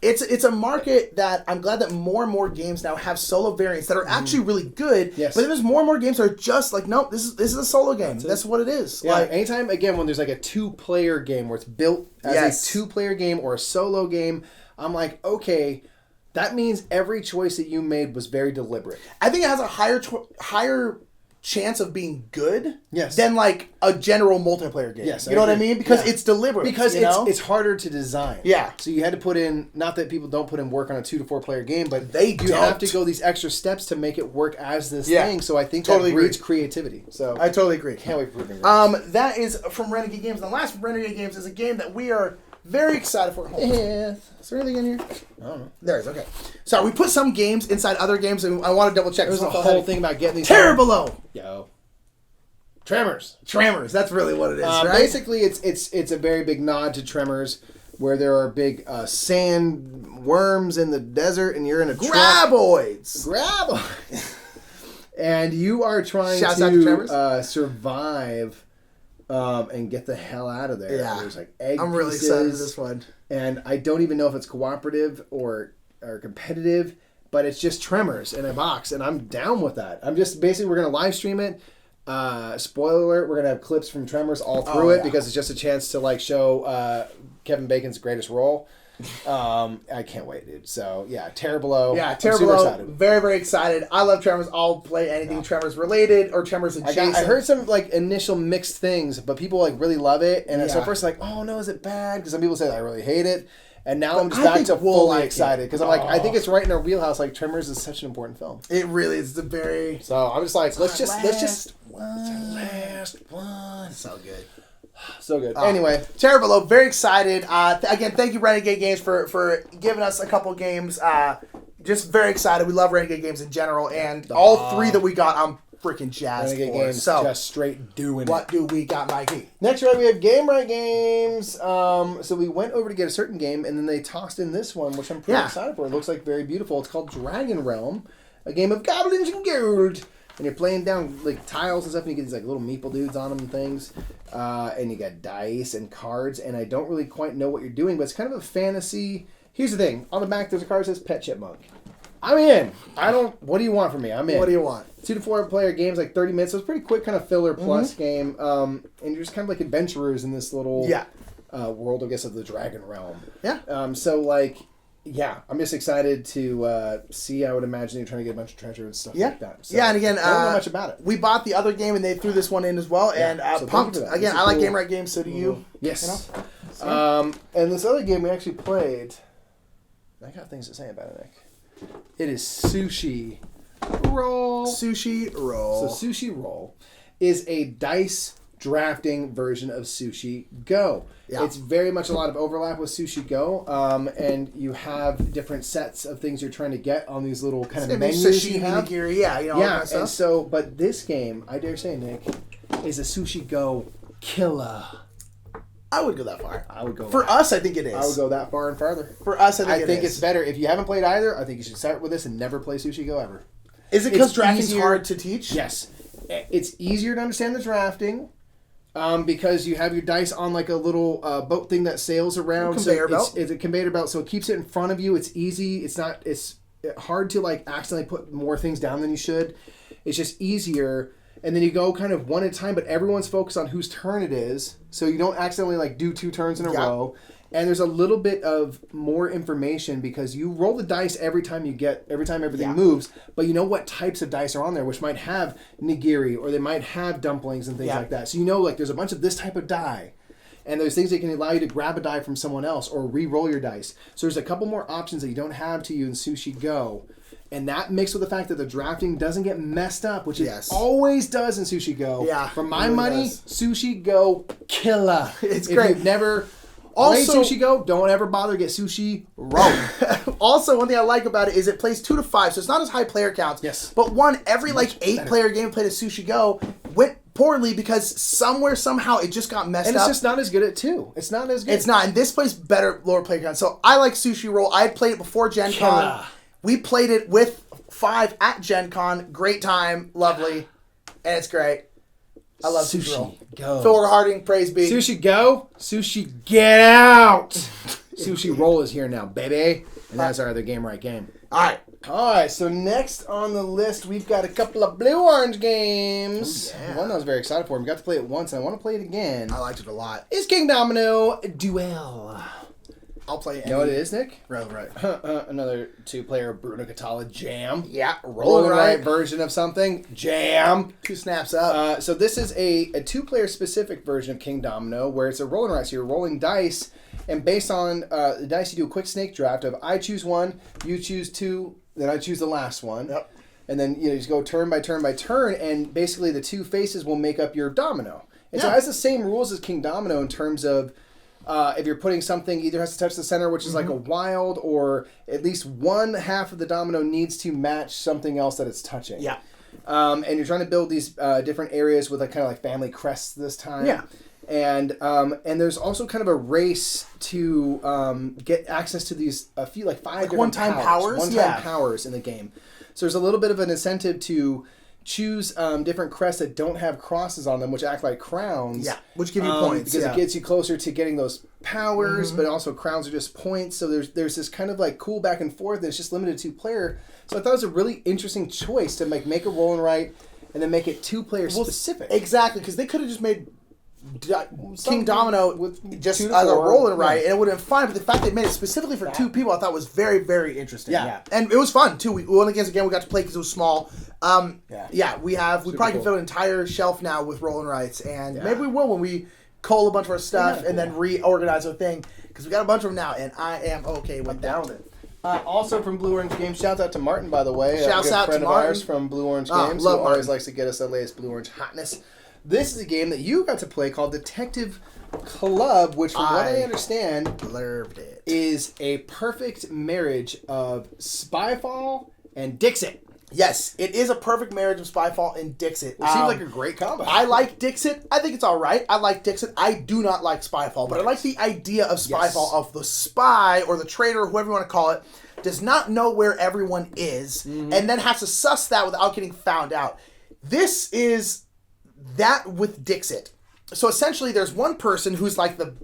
it's a market that I'm glad that more and more games now have solo variants that are actually really good. Yes. But then there's more and more games that are just like, nope, this is a solo game. That's what it is. Yeah, Like, anytime, again, when there's like a 2-player game where it's built as a 2-player game or a solo game, I'm like, okay, that means every choice that you made was very deliberate. I think it has a higher chance of being good Yes. than like a general multiplayer game. Yes, you know what I agree. mean? Because Yeah. it's deliberate. Because you know? it's harder to design. Yeah. So you had to put in, not that people don't put in work on a 2 to 4 player game, but They you have don't. to go these extra steps to make it work as this Yeah. thing. So I think Totally that breeds agree. creativity. So I totally agree. can't wait for it. That is from Renegade Games. And the last from Renegade Games is a game that we are very excited for. Hold on. Is there anything in here? I don't know. There is. Okay. So we put some games inside other games, and I want to double check. There's a This one whole had- thing about getting these. Terrible. Yo. Tremors. Tremors. That's really what it is, right? Basically, it's a very big nod to Tremors, where there are big sand worms in the desert, and you're in a truck. Graboids. And you are trying Shouts out to Tremors. to survive and get the hell out of there. Yeah. And there's like egg I'm really pieces, excited for this one. and I don't even know if it's cooperative or competitive, but it's just Tremors in a box, and I'm down with that. I'm just basically we're gonna live stream it. Spoiler alert: we're gonna have clips from Tremors all through it because it's just a chance to like show Kevin Bacon's greatest role. I can't wait, dude. So yeah, Terra Below. Yeah, I'm Terra super Below. excited. Very, very excited. I love Tremors. I'll play anything Tremors related or Tremors adjacent. I heard some like initial mixed things, but people like really love it. And so Yeah. first like, oh no, is it bad? Because some people say I really hate it. And now But I'm just I back think to we'll fully like excited because I'm like, I think it's right in our wheelhouse. Like Tremors is such an important film. It really is the very So I'm just like, let's just last one. so good. So good. Anyway, Terra Below, very excited. Again, thank you Renegade Games for giving us a couple games. Just very excited. We love Renegade Games in general, and all three that we got, I'm freaking jazzed Renegade for. Games So, just straight doing it. what do we got, Mikey? Next right, we have Game Right Games. So we went over to get a certain game, and then they tossed in this one, which I'm pretty excited for. It looks like very beautiful. It's called Dragon Realm, a game of goblins and gold. And you're playing down like tiles and stuff, and you get these like little meeple dudes on them and things. And you got dice and cards, and I don't really quite know what you're doing, but it's kind of a fantasy. Here's the thing: on the back, there's a card that says Pet Chipmunk. I'm in. What do you want from me? I'm in. What do you want? 2 to 4 player games, like 30 minutes. So it's a pretty quick kind of filler plus game. And you're just kind of like adventurers in this little world, I guess, of the Dragon Realm. Yeah. So like, yeah, I'm just excited to see. I would imagine you're trying to get a bunch of treasure and stuff like that. So, and again, I don't know much about it. We bought the other game and they threw this one in as well, and so thank pumped. you for that. Again, This is I like cool. Game Right Games, so do you. Yes. You know? And this other game we actually played. I got things to say about it, Nick. It is Sushi Roll. Sushi Roll. So Sushi Roll is a dice drafting version of Sushi Go. Yeah. It's very much a lot of overlap with Sushi Go, and you have different sets of things you're trying to get on these little kind of menus you Sashimi, have. nigiri, yeah, you know, all that Yeah, kind of stuff. and so, but this game, I dare say, Nick, is a Sushi Go killer. I would go that far. I would go For us, I think it is. I would go that far and farther. For us, I think is. it's better. If you haven't played either, I think you should start with this and never play Sushi Go ever. Is it because It's drafting's easier- hard to teach? Yes. It's easier to understand the drafting because you have your dice on like a little boat thing that sails around. Conveyor belt. It's a conveyor belt, so it keeps it in front of you. It's easy. It's hard to like accidentally put more things down than you should. It's just easier. And then you go kind of one at a time, but everyone's focused on whose turn it is, so you don't accidentally like do 2 turns in a row. And there's a little bit of more information because you roll the dice every time everything moves, but you know what types of dice are on there, which might have nigiri or they might have dumplings and things like that. So you know like there's a bunch of this type of die. And there's things that can allow you to grab a die from someone else or re-roll your dice. So there's a couple more options that you don't have to you in Sushi Go. And that mixed with the fact that the drafting doesn't get messed up, which it Yes. always does in Sushi Go. Yeah, For my it really money, does. Sushi Go killer. It's if great. You've never Also- played Sushi Go, don't ever bother to get Sushi Roll. Also, one thing I like about it is it plays 2 to 5, so it's not as high player counts. Yes. But every 8-player game played at Sushi Go went poorly because somehow it just got messed And up. it's just not as good at 2. It's not as good. It's not, and this plays better lower player count. So I like Sushi Roll. I had played it before Gen Con. Killer. We played it with 5 at Gen Con. Great time, lovely, and it's great. I love Sushi Roll. Go. Phil Harding, praise be. Sushi Go. Sushi get out. Sushi Roll is here now, baby. And that's our other Game Right game. All right. Alright, so next on the list, we've got a couple of blue-orange games. Oh, yeah. One I was very excited for. We got to play it once, and I want to play it again. I liked it a lot. Is King Domino Duel. I'll play it. You know what it is, Nick? Right. Another 2-player Bruno Catala jam. Yeah, Roll and right. write version of something. Jam. 2 snaps up. So this is a 2-player specific version of King Domino, where it's a roll and write. So you're rolling dice, and based on the dice, you do a quick snake draft of I choose 1, you choose 2, then I choose the last one. Yep. And then you just go turn by turn by turn, and basically the 2 faces will make up your domino. And so it has the same rules as King Domino in terms of if you're putting something, either has to touch the center, which is like a wild, or at least one half of the domino needs to match something else that it's touching. Yeah. And you're trying to build these different areas with kind of like family crests this time. Yeah. And there's also kind of a race to get access to these a few 5 different one-time powers? one-time Yeah. powers in the game. So there's a little bit of an incentive to choose different crests that don't have crosses on them, which act like crowns. Yeah, which give you points. Because yeah. it gets you closer to getting those powers, but also crowns are just points. So there's this kind of cool back and forth that's just limited to 2-player. So I thought it was a really interesting choice to make a roll and write and then make it 2-player specific. Exactly, because they could have just made King Domino with just 2 to as a 4, roll and write, and it would have been fine. But the fact they made it specifically for 2 people, I thought was very, very interesting. Yeah. And it was fun too. We went against a game we got to play because it was small. We probably can cool. fill an entire shelf now with roll and writes, and maybe we will when we cull a bunch of our stuff and then reorganize our thing because we got a bunch of them now, and I am okay with that. Down with it. Also from Blue Orange Games, shout out to Martin, by the way. Shouts a good out friend to of Martin. ours from Blue Orange Oh, Games, love who always Martin. likes to get us the latest Blue Orange hotness. This is a game that you got to play called Detective Club, which from what I understand Loved it. is a perfect marriage of Spyfall and Dixit. Yes, it is a perfect marriage of Spyfall and Dixit. It seems like a great combo. I like Dixit. I think it's all right. I like Dixit. I do not like Spyfall, but I like the idea of Spyfall, of the spy or the traitor, or whoever you want to call it, does not know where everyone is and then has to suss that without getting found out. This is that with Dixit. So essentially, there's one person who's like and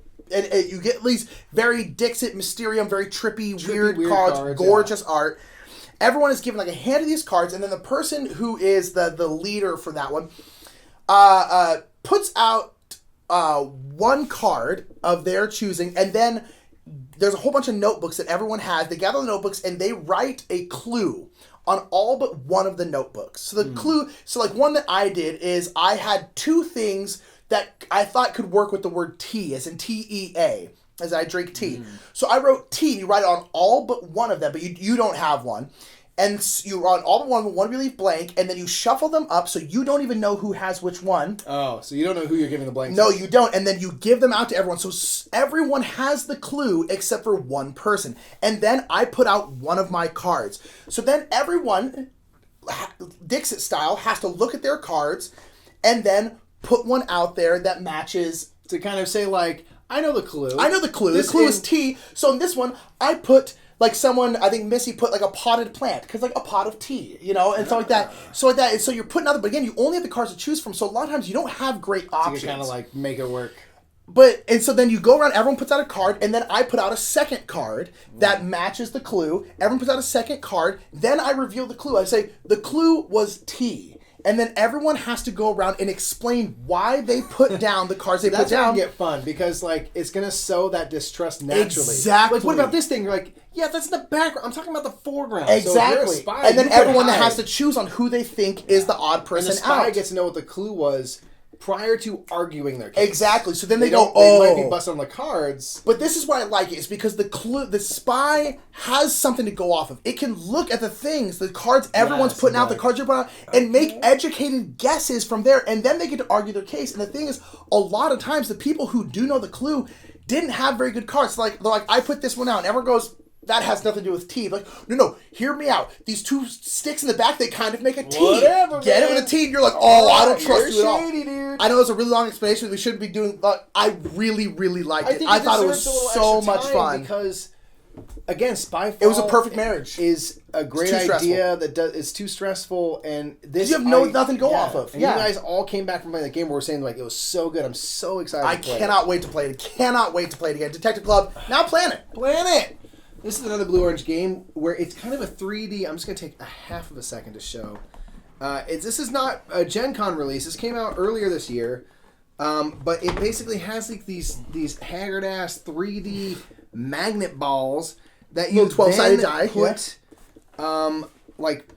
you get these very Dixit, Mysterium, very trippy weird cards, gorgeous art. Everyone is given a hand of these cards, and then the person who is the leader for that one puts out one card of their choosing, and then there's a whole bunch of notebooks that everyone has. They gather the notebooks, and they write a clue on all but one of the notebooks. So the clue, one that I did is I had 2 things that I thought could work with the word tea, as in T-E-A. As I drink tea. So I wrote tea. You write it on all but one of them, but you don't have one. And you write all but one you leave blank, and then you shuffle them up so you don't even know who has which one. Oh, so you don't know who you're giving the blank to. No, you don't. And then you give them out to everyone. So everyone has the clue except for one person. And then I put out one of my cards. So then everyone, Dixit style, has to look at their cards and then put one out there that matches. To kind of say I know the clue. I know the clue. The clue is tea. So in this one, I put someone. I think Missy put a potted plant because a pot of tea, and so like that. So you're putting out. But again, you only have the cards to choose from. So a lot of times you don't have great options. So you kind of make it work. And so then you go around. Everyone puts out a card, and then I put out a second card that matches the clue. Everyone puts out a second card. Then I reveal the clue. I say the clue was tea. And then everyone has to go around and explain why they put down the cards they put down. That's get fun because it's gonna sow that distrust naturally. Exactly. What about this thing? You're yeah, that's in the background. I'm talking about the foreground. Exactly. So if you're a spy, and then everyone has to choose on who they think is the odd person and the spy out. gets to know what the clue was prior to arguing their case. Exactly. So then they might be busted on the cards. But this is why I like it, is because the spy has something to go off of. It can look at the things, the cards everyone's putting out, the cards you're putting out, and make educated guesses from there, and then they get to argue their case. And the thing is, a lot of times, the people who do know the clue didn't have very good cards. They're like, I put this one out, and everyone goes, that has nothing to do with teeth. Like, no, hear me out. These two sticks in the back, they kind of make a T. Whatever, Get it with a T, and you're like, I don't trust you at all. Dude. I know it's a really long explanation. We shouldn't be doing, but I really, really liked it. I thought it was so much fun. Because, again, Spyfall... It was a perfect marriage. ...is a great idea that is too stressful, and this... You have nothing to go off of. And you guys all came back from playing the game where we're saying, like, it was so good. I'm so excited to play cannot wait to play it. Cannot wait to play it again. Detective Club, now plan it. Plan it. This is another Blue-Orange game where it's kind of a 3D... I'm just going to take a half of a second to show. This is not a Gen Con release. This came out earlier this year. But it basically has like these haggard-ass 3D magnet balls that you 12-sided die put like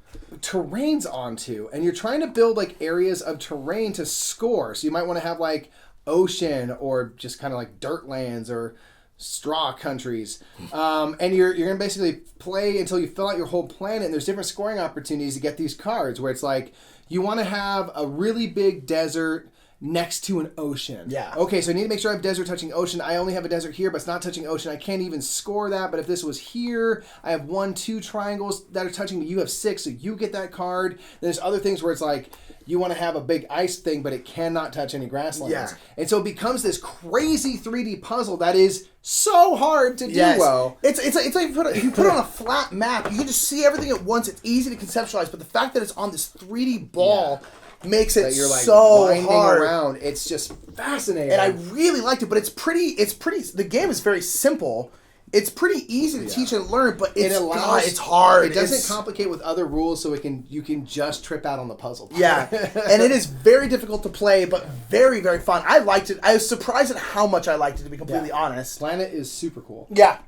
terrains onto. And you're trying to build like areas of terrain to score. So you might want to have like ocean or just kind of like dirt lands or... straw countries, and you're gonna basically play until you fill out your whole planet, and there's different scoring opportunities to get these cards where it's like you want to have a really big desert next to an ocean. Yeah. Okay, so I need to make sure I have desert touching ocean. I only have a desert here, but it's not touching ocean. I can't even score that, but if this was here, I have 1, 2 triangles that are touching, you have 6, so you get that card. There's other things where it's like, you want to have a big ice thing, but it cannot touch any grasslands. Yeah. And so it becomes this crazy 3D puzzle that is so hard to do well. It's like if you put it on a flat map, you can just see everything at once. It's easy to conceptualize, but the fact that it's on this 3D ball makes it you're like so winding hard. around. It's just fascinating. And I really liked it, but it's pretty. The game is very simple. It's pretty easy to teach and learn, but it's hard. It doesn't complicate with other rules, so you can just trip out on the puzzle. Yeah, and it is very difficult to play, but very, very fun. I liked it. I was surprised at how much I liked it, to be completely honest. Planet is super cool. Yeah.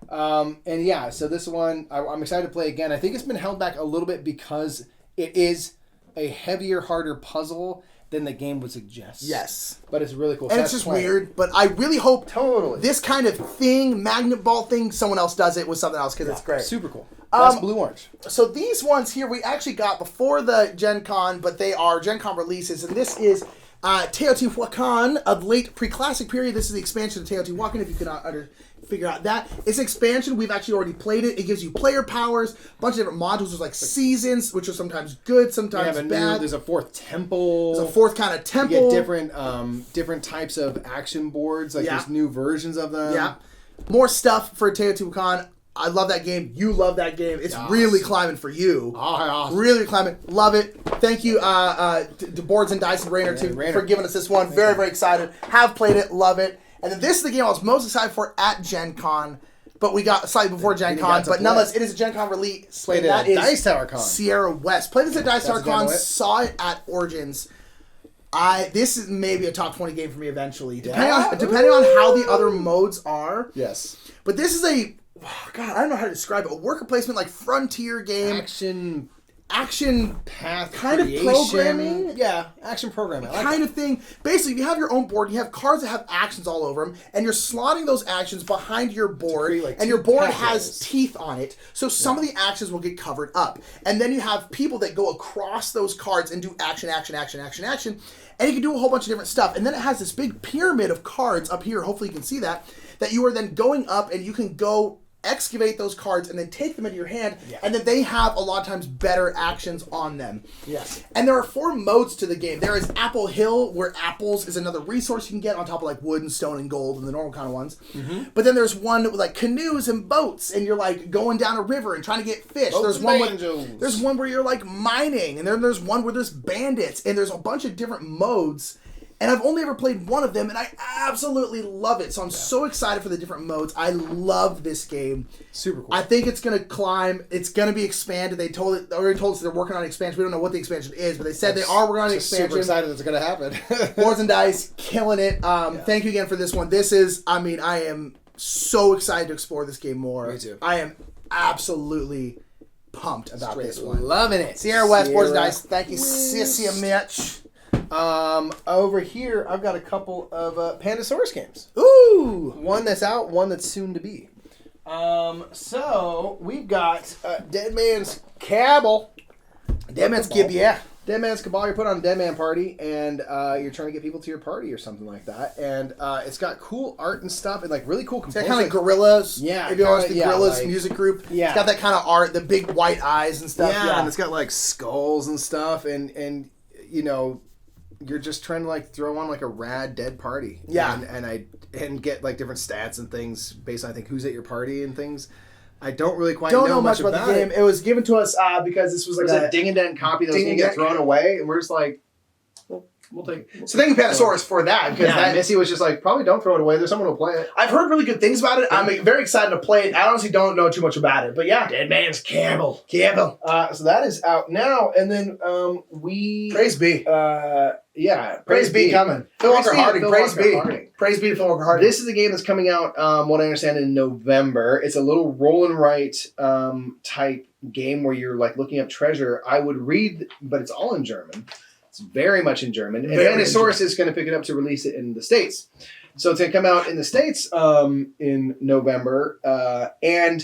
So this one, I'm excited to play again. I think it's been held back a little bit because it is a heavier, harder puzzle than the game would suggest. Yes. But it's really cool. And it's just weird, but I really hope Totally. this kind of thing, magnet ball thing, someone else does it with something else, because it's great. Super cool. That's Blue-Orange. So these ones here we actually got before the Gen Con, but they are Gen Con releases, and this is Teotihuacan, a late pre-classic period. This is the expansion of Teotihuacan, if you cannot figure out that. It's an expansion. We've actually already played it. It gives you player powers, a bunch of different modules. There's like seasons, which are sometimes good, sometimes bad. There's a 4th temple. There's a 4th kind of temple. You get different types of action boards. Like there's new versions of them. Yeah. More stuff for Teotihuacan. I love that game. You love that game. It's really climbing for you. Really climbing. Love it. Thank you to Boards and Dice and Rainer for giving us this one. Very, very excited. Have played it. Love it. And then this is the game I was most excited for at Gen Con, but we got slightly before Gen Con. But nonetheless, it is a Gen Con release. Played it at Dice Tower Con. Sierra West. Played this at Dice Tower Con. Saw it at Origins. This is maybe a top 20 game for me eventually, depending on how the other modes are. Yes. But this is I don't know how to describe it. A worker placement, like frontier game. Action path kind creation. of programming. Yeah, action programming. Kind of thing. Basically, you have your own board. You have cards that have actions all over them, and you're slotting those actions behind your board, and your board has teeth on it, so some of the actions will get covered up. And then you have people that go across those cards and do action, and you can do a whole bunch of different stuff. And then it has this big pyramid of cards up here, hopefully you can see that you are then going up, and you can go excavate those cards and then take them into your hand, and then they have a lot of times better actions on them. Yes. And there are 4 modes to the game. There is Apple Hill, where apples is another resource you can get on top of like wood and stone and gold and the normal kind of ones. Mm-hmm. But then there's one with like canoes and boats, and you're like going down a river and trying to get fish. There's one where you're like mining, and then there's one where there's bandits, and there's a bunch of different modes. And I've only ever played one of them, and I absolutely love it. So I'm so excited for the different modes. I love this game. Super cool. I think it's going to climb. It's going to be expanded. They already told us they're working on expansion. We don't know what the expansion is, but they said they are working on expansion. Super excited it's going to happen. Boards and Dice, killing it. Thank you again for this one. I am so excited to explore this game more. Me too. I am absolutely pumped about this one. Loving it. Sierra West, Boards and Dice. Thank you, Sissy Mitch. Over here, I've got a couple of Pandasaurus games. Ooh! One that's out, one that's soon to be. So we've got Dead Man's Cabal. Dead Man's Cabal, yeah. Dead Man's Cabal, you're put on a Dead Man party, and you're trying to get people to your party or something like that. And it's got cool art and stuff, and like really cool components. It's got kind of Gorillas. Yeah. If you watch the Gorillas like, music group. Yeah. It's got that kind of art, the big white eyes and stuff. Yeah, and it's got like skulls and stuff, and you know, you're just trying to like throw on like a rad dead party. Yeah. And get like different stats and things based on I think who's at your party and things. I don't really quite know much about the game. It was given to us because this was like a ding and dent copy that was going to get thrown away, and we're just like, we'll take it. So thank you, Pandasaurus, for that. Because Missy was just like, probably don't throw it away. There's someone who'll play it. I've heard really good things about it. I'm very excited to play it. I honestly don't know too much about it, but yeah. Dead Man's Cabal. So that is out now, and then we... Praise be. Praise be coming. Phil Walker Harding. Praise be. Praise be to Phil Walker Harding. This is a game that's coming out, what I understand, in November. It's a little roll and write type game where you're like looking up treasure. I would read, but it's all in German. It's very much in German. And Pandasaurus is going to pick it up to release it in the States. So it's going to come out in the States in November. And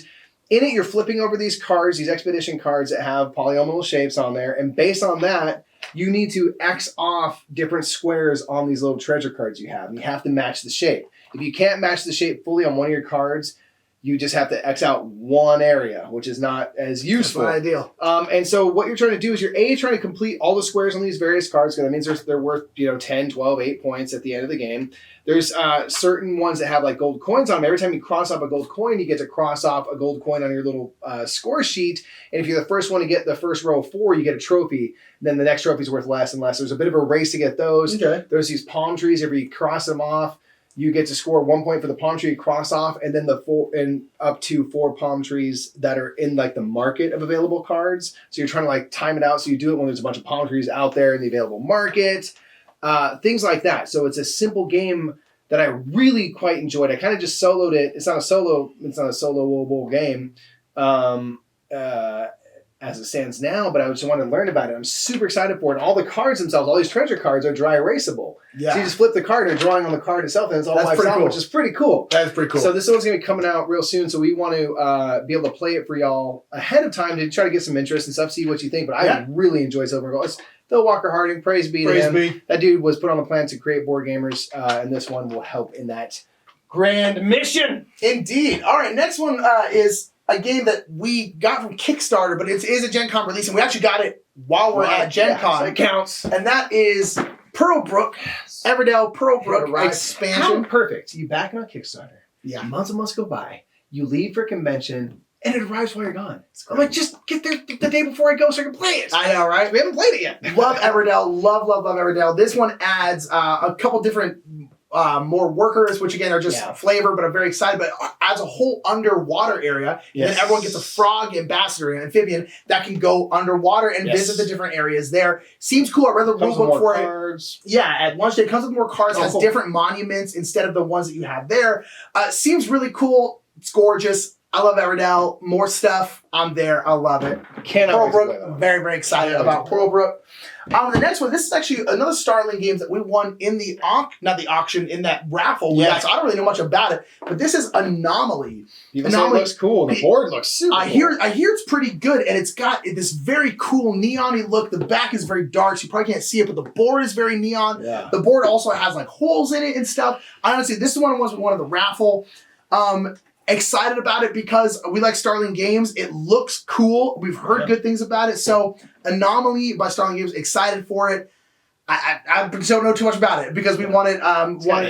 in it, you're flipping over these cards, these expedition cards that have polynomial shapes on there. And based on that, you need to X off different squares on these little treasure cards you have. And you have to match the shape. If you can't match the shape fully on one of your cards, you just have to X out one area, which is not as useful. That's not ideal. And so what you're trying to do is you're trying to complete all the squares on these various cards, because that means they're worth 10, 12, 8 points at the end of the game. There's certain ones that have like gold coins on them. Every time you cross off a gold coin, you get to cross off a gold coin on your little score sheet. And if you're the first one to get the first row of 4, you get a trophy. Then the next trophy is worth less and less. There's a bit of a race to get those. Okay. There's these palm trees. If you cross them off, you get to score 1 point for the palm tree you cross off, and then up to 4 palm trees that are in like the market of available cards. So you're trying to like time it out. So you do it when there's a bunch of palm trees out there in the available market, things like that. So it's a simple game that I really quite enjoyed. I kind of just soloed it. It's not a soloable game as it stands now, but I just wanted to learn about it. I'm super excited for it. And all the cards themselves, all these treasure cards are dry erasable. Yeah. So you just flip the card and drawing on the card itself, and it's all wiped out, which is pretty cool. That is pretty cool. So this one's going to be coming out real soon, so we want to be able to play it for y'all ahead of time to try to get some interest and stuff, see what you think. But I really enjoy Silver and Gold. It's Phil Walker Harding, praise be to him. That dude was put on the planet to create board gamers, and this one will help in that grand mission. Indeed. All right, next one is a game that we got from Kickstarter, but it is a Gen Con release, and we actually got it while we're at Gen Con. So it counts. And that is ProBrooke, Everdell ProBrooke expansion. How perfect. You back on Kickstarter. Yeah. Months and months go by. You leave for convention, and it arrives while you're gone. I'm like, just get there the day before I go so I can play it. I know, right? We haven't played it yet. Love Everdell. Love Everdell. This one adds a couple different more workers, which again are just flavor, but I'm very excited. But adds a whole underwater area, and then everyone gets a frog ambassador, an amphibian that can go underwater and visit the different areas there. Seems cool. I read the rulebook for it. Yeah, at launch day it comes with more cards, has different monuments instead of the ones that you have there. Seems really cool. It's gorgeous. I love Everdell. More stuff. I'm there. I love it. ProBrooke. Very, very excited about ProBrooke. The next one, this is actually another Starling game that we won in the in that raffle. Yeah. So I don't really know much about it, but this is Anomaly. Anomaly looks cool. The board looks super cool. I hear it's pretty good, and it's got this very cool neon-y look. The back is very dark, so you probably can't see it, but the board is very neon. Yeah. The board also has like holes in it and stuff. Honestly, this is one we won in the raffle. Excited about it because we like Starling Games. It looks cool. We've heard good things about it. So Anomaly by Starling Games, excited for it. I don't know too much about it because we wanted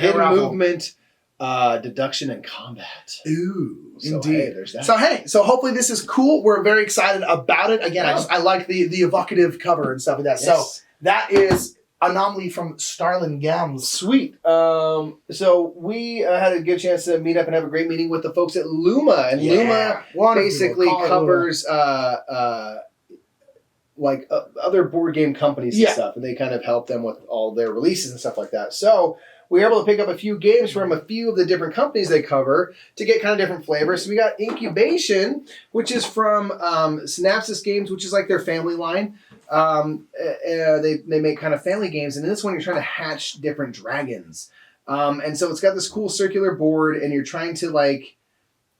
hidden movement, deduction, and combat. Ooh, so, indeed. Hey, there's that. So hopefully this is cool. We're very excited about it. Again, I like the evocative cover and stuff like that. Yes. So that is Anomaly from Starling Games. Sweet. So we had a good chance to meet up and have a great meeting with the folks at Luma, and Luma basically covers other board game companies and stuff, and they kind of help them with all their releases and stuff like that. So we were able to pick up a few games from a few of the different companies they cover to get kind of different flavors. So we got Incubation, which is from Synapsis Games, which is like their family line. They make kind of family games, and in this one you're trying to hatch different dragons. And so it's got this cool circular board, and you're trying to like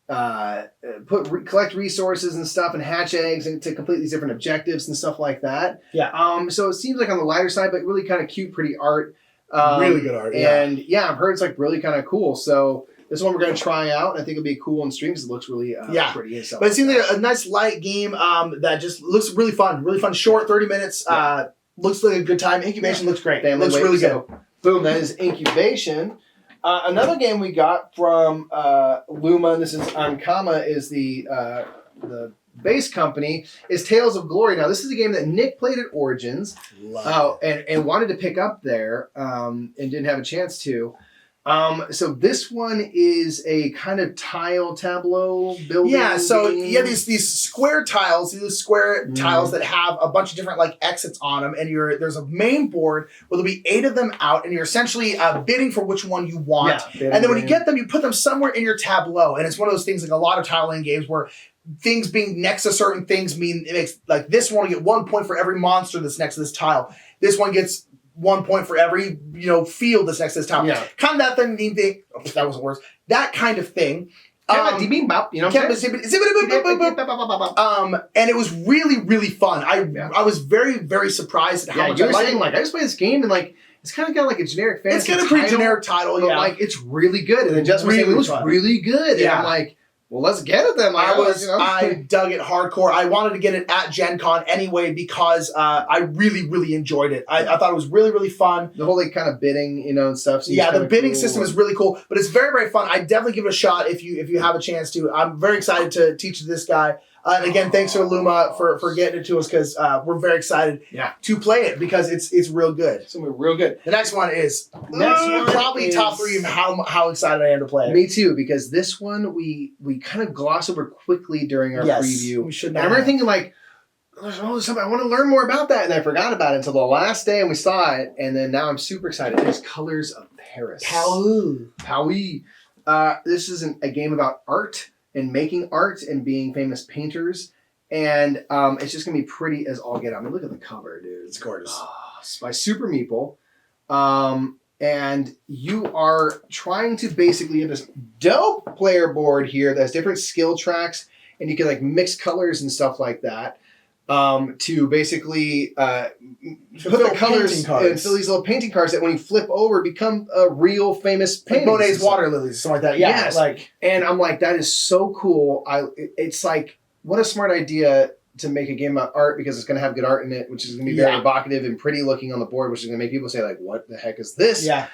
collect resources and stuff, and hatch eggs, and to complete these different objectives and stuff like that. Yeah. So it seems like on the lighter side, but really kind of cute, pretty art. Really good art. Yeah. And yeah, I've heard it's like really kind of cool. So this one we're going to try out, and I think it'll be cool on stream because it looks really pretty. And stuff but it seems like a nice light game that just looks really fun. Really fun, short, 30 minutes. Looks like a good time. Incubation looks great. Family looks really good. So, boom, that is Incubation. Another game we got from Luma, and this is Ankama, is the base company, is Tales of Glory. Now, this is a game that Nick played at Origins and wanted to pick up there and didn't have a chance to. So this one is a kind of tile tableau building. Yeah, so game. you have these square tiles, tiles that have a bunch of different like exits on them, and there's a main board where there'll be 8 of them out, and you're essentially bidding for which one you want. Yeah, and then when you get them, you put them somewhere in your tableau, and it's one of those things like a lot of tile laying games where things being next to certain things mean it makes like this one will get 1 point for every monster that's next to this tile. This one gets 1 point for every field that's next to this tile. Yeah. Kind of that thing. Oh, that wasn't worse. That kind of thing. And it was really, really fun. I was very, very surprised at how much you I were liked saying, it. like, I just played this game and like it's kind of got like a generic fantasy. It's got a pretty generic title, but like it's really good. And then Justin was saying it was really good. Yeah. And I'm like, well, let's get it then. Like, I dug it hardcore. I wanted to get it at Gen Con anyway because I really, really enjoyed it. I thought it was really, really fun. The whole like kind of bidding, and stuff. The bidding system is really cool, but it's very, very fun. I definitely give it a shot if you have a chance to. I'm very excited to teach this guy. And again, thanks to Luma for getting it to us because we're very excited to play it because it's real good. It's gonna be real good. The next one is probably top 3 of how excited I am to play it. Me too, because this one we kind of gloss over quickly during our preview. We should not. not. I remember thinking like, oh, something I want to learn more about that, and I forgot about it until the last day, and we saw it, and then now I'm super excited. It's Colors of Paris. Paris. This is a game about art and making art and being famous painters, and it's just gonna be pretty as all get out. I mean, look at the cover, dude. It's gorgeous. It's by Super Meeple. And you are trying to basically have this dope player board here that has different skill tracks, and you can like mix colors and stuff like that to basically put the colors and fill these little painting cards that when you flip over become a real famous painting. Like Monet's water lilies, something like that. Yeah, yes. And I'm like, that is so cool. It's like, what a smart idea to make a game about art because it's going to have good art in it, which is going to be very evocative and pretty looking on the board, which is going to make people say like, what the heck is this? Yeah.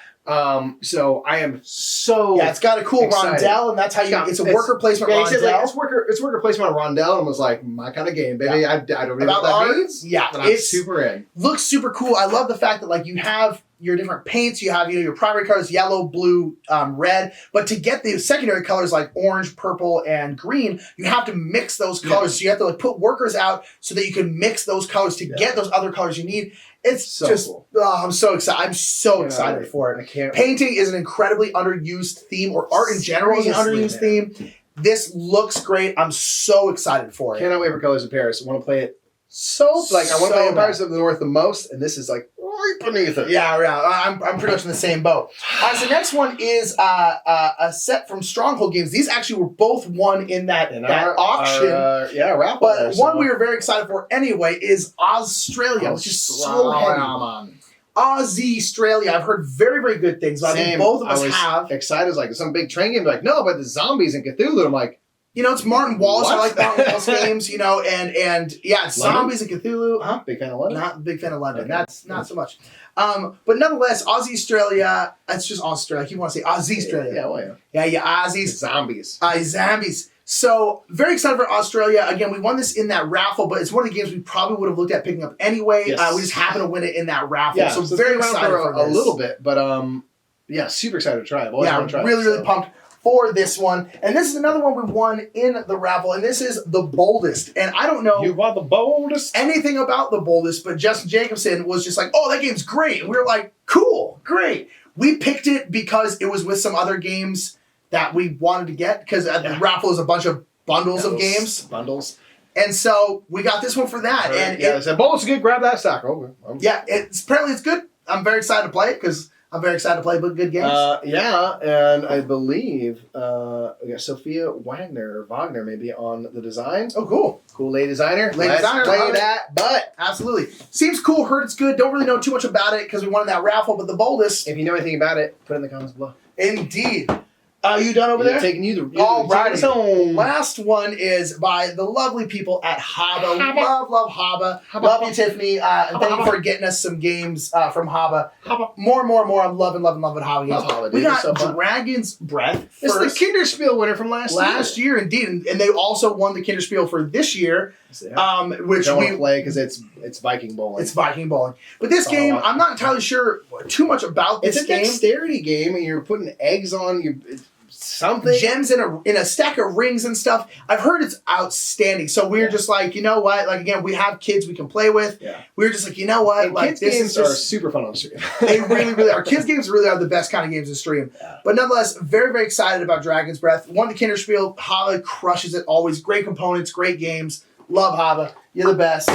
So I am so it's got a cool excited. rondelle, and that's how it's a worker placement rondelle. He said, like, it's worker placement on rondelle, and was like, my kind of game, baby. I don't know what that means. Yeah, but I'm super in. Looks super cool. I love the fact that like you have your different paints, you have your primary colors, yellow, blue, red, but to get the secondary colors like orange, purple, and green, you have to mix those colors. So you have to like put workers out so that you can mix those colors to get those other colors you need. It's so just cool. I'm so excited. I'm so excited for it. I can't. Painting is an incredibly underused theme, or art in general is an underused theme. This looks great. I'm so excited for it. Cannot wait for Colors of Paris. I want to play it I want to play Empires of the North the most, and this is like right beneath it. Yeah. I'm pretty much in the same boat. So the next one is a set from Stronghold Games. These actually were both won in that auction. Raffle. But one we were very excited for anyway is Australia, which is so heavy. Ozzy Australia. I've heard very, very good things. I think both of us have. Excited. It's like some big train game. Like, no, but the zombies and Cthulhu. I'm like, it's Martin Wallace. I like Martin Wallace games, and zombies and Cthulhu. Big fan of London. Not a big fan of London. Okay. That's not so much. But nonetheless, Aussie Australia. It's just Australia. You want to say Aussie Australia? Yeah. Aussies. Zombies. Zombies. So very excited for Australia. Again, we won this in that raffle, but it's one of the games we probably would have looked at picking up anyway. Yes. We just happened to win it in that raffle. Yeah, so very excited for a little bit, but super excited to try it. Really pumped for this one. And this is another one we won in the raffle, and this is the Boldest. And I don't know you are the boldest anything about the Boldest, but Justin Jacobson was just like, oh, that game's great. And we were like, cool, great. We picked it because it was with some other games that we wanted to get, because the raffle is a bunch of bundles of games. Bundles. And so we got this one for that. Right. And yeah, said, Boldest is good. Grab that stock. Yeah, apparently it's good. I'm very excited to play it because I'm very excited to play good games. Yeah, and I believe we got Sophia Wagner maybe on the design. Oh, cool. Cool lady designer. Lady designer. Play that, but absolutely. Seems cool, heard it's good. Don't really know too much about it because we won that raffle, but the Boldest. If you know anything about it, put it in the comments below. Indeed. You done over there? Taking you the all right. home. Last one is by the lovely people at Haba. Love Haba. Love you, Tiffany. And thank you for getting us some games from Haba. More. I'm loving Haba games. We got Dragon's Breath. It's the Kinderspiel winner from last year. Indeed. And they also won the Kinderspiel for this year. Which don't want to play because it's Viking bowling. It's Viking bowling. But this game, I'm not entirely sure too much about this game. It's a dexterity game, and you're putting eggs on something. Gems in a stack of rings and stuff. I've heard it's outstanding. So we're just like, you know what? Like, again, we have kids we can play with. Yeah. We're just like, you know what? And like, kids games are super fun on stream. They really are. Kids games really are the best kind of games to stream. Yeah. But nonetheless, very, very excited about Dragon's Breath. Won the Kinderspiel. Hava crushes it. Always great components, great games. Love Hava. You're the best.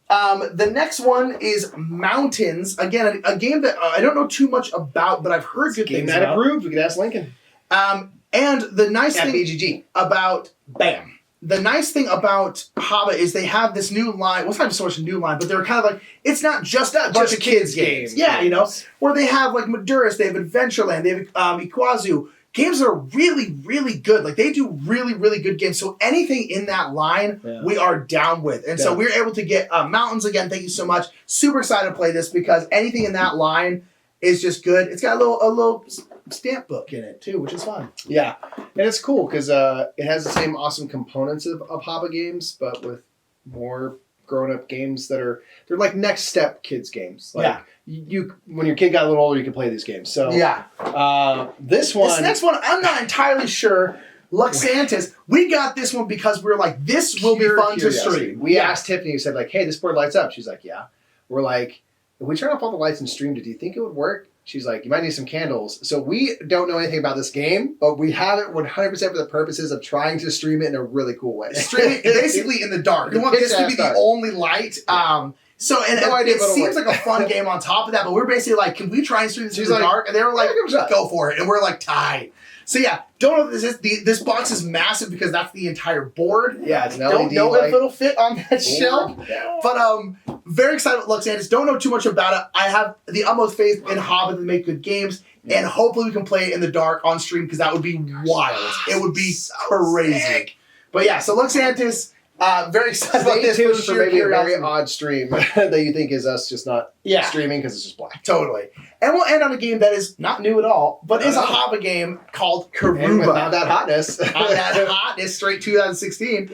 The next one is Mountains. Again, a game that I don't know too much about, but I've heard good things about. Approved. We could ask Lincoln. And the nice thing BGG. about the nice thing about Haba is they have this new line. Well, it's not so much a new line, but they're kind of like, it's not just a bunch of kids games. Yeah, you know, where they have like Maduras, they have Adventureland, they have Ikazu. Games that are really, really good. Like, they do really, really good games. So anything in that line, we are down with. And so we're able to get Mountains again. Thank you so much. Super excited to play this because anything in that line is just good. It's got a little stamp book in it too, which is fun. Yeah, and it's cool because it has the same awesome components of Haba games, but with more grown-up games they're like next step kids games. Like, you when your kid got a little older, you can play these games. So this next one, I'm not entirely sure. Luxantis, we got this one because we were like, this will be fun to stream. We asked Tiffany, who said like, hey, this board lights up. She's like, yeah. We're like, if we turn off all the lights and streamed it, do you think it would work? She's like, you might need some candles. So we don't know anything about this game, but we have it 100% for the purposes of trying to stream it in a really cool way. Stream it basically in the dark. We want this to be the only light. So it seems like a fun game on top of that, but we're basically like, can we try and stream this in the dark? And they were like, go for it. And we're like, tied. So yeah, don't know what this is. This box is massive because that's the entire board. Yeah, it's an LED Don't know light. if it'll fit on that shelf. Yeah. But very excited with Luxantis. Don't know too much about it. I have the utmost faith in Hobbit to make good games. And hopefully we can play it in the dark on stream because that would be wild. It would be crazy. Sick. But yeah, so Luxantis, very excited about this. Stay tuned for maybe a very odd stream that you think is us just not streaming because it's just black. Totally. And we'll end on a game that is not new at all, but is a Haba game called Karuba. And without that hotness. Straight 2016.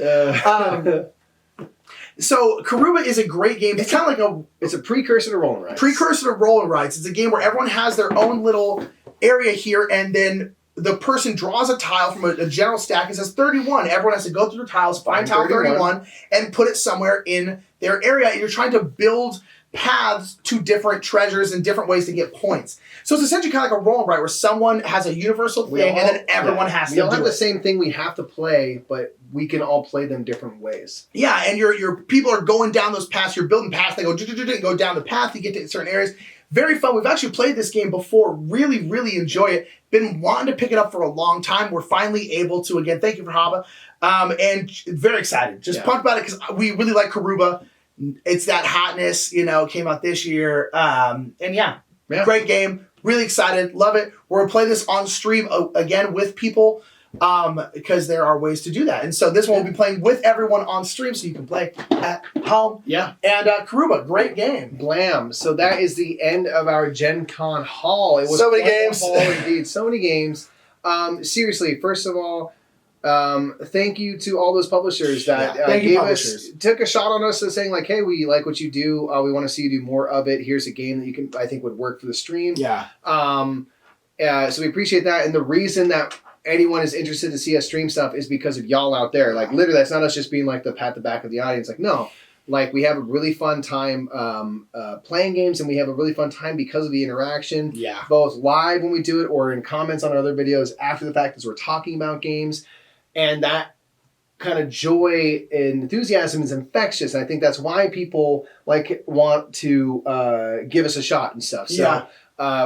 So Karuba is a great game. It's kind of like it's a precursor to Roll and Rights. It's a game where everyone has their own little area here, and then the person draws a tile from a general stack and says 31. Everyone has to go through the tiles, find tile 31, and put it somewhere in their area. And you're trying to build paths to different treasures and different ways to get points. So it's essentially kind of like a roll and write where someone has a universal thing and then everyone has to do it. We all have the same thing we have to play, but we can all play them different ways. Yeah, and your people are going down those paths. You're building paths. They go down the path. You get to certain areas. Very fun. We've actually played this game before. Really, really enjoy it. Been wanting to pick it up for a long time. We're finally able to. Again, thank you for Haba. And very excited. Just pumped about it because we really like Karuba. It's that hotness, came out this year. Great game. Really excited. Love it. We're going to play this on stream again with people because there are ways to do that. And so this one will be playing with everyone on stream so you can play at home. Yeah. And Karuba, great game. Blam. So that is the end of our Gen Con haul. It was so many games. Haul indeed. So many games. Seriously, first of all, thank you to all those publishers that took a shot on us and saying like, hey, we like what you do. We want to see you do more of it. Here's a game that I think would work for the stream. Yeah. So we appreciate that. And the reason that anyone is interested to see us stream stuff is because of y'all out there. Like literally, that's not us just being like the pat the back of the audience. Like, no, like we have a really fun time playing games, and we have a really fun time because of the interaction. Yeah. Both live when we do it or in comments on our other videos after the fact as we're talking about games. And that kind of joy and enthusiasm is infectious. And I think that's why people want to give us a shot and stuff. So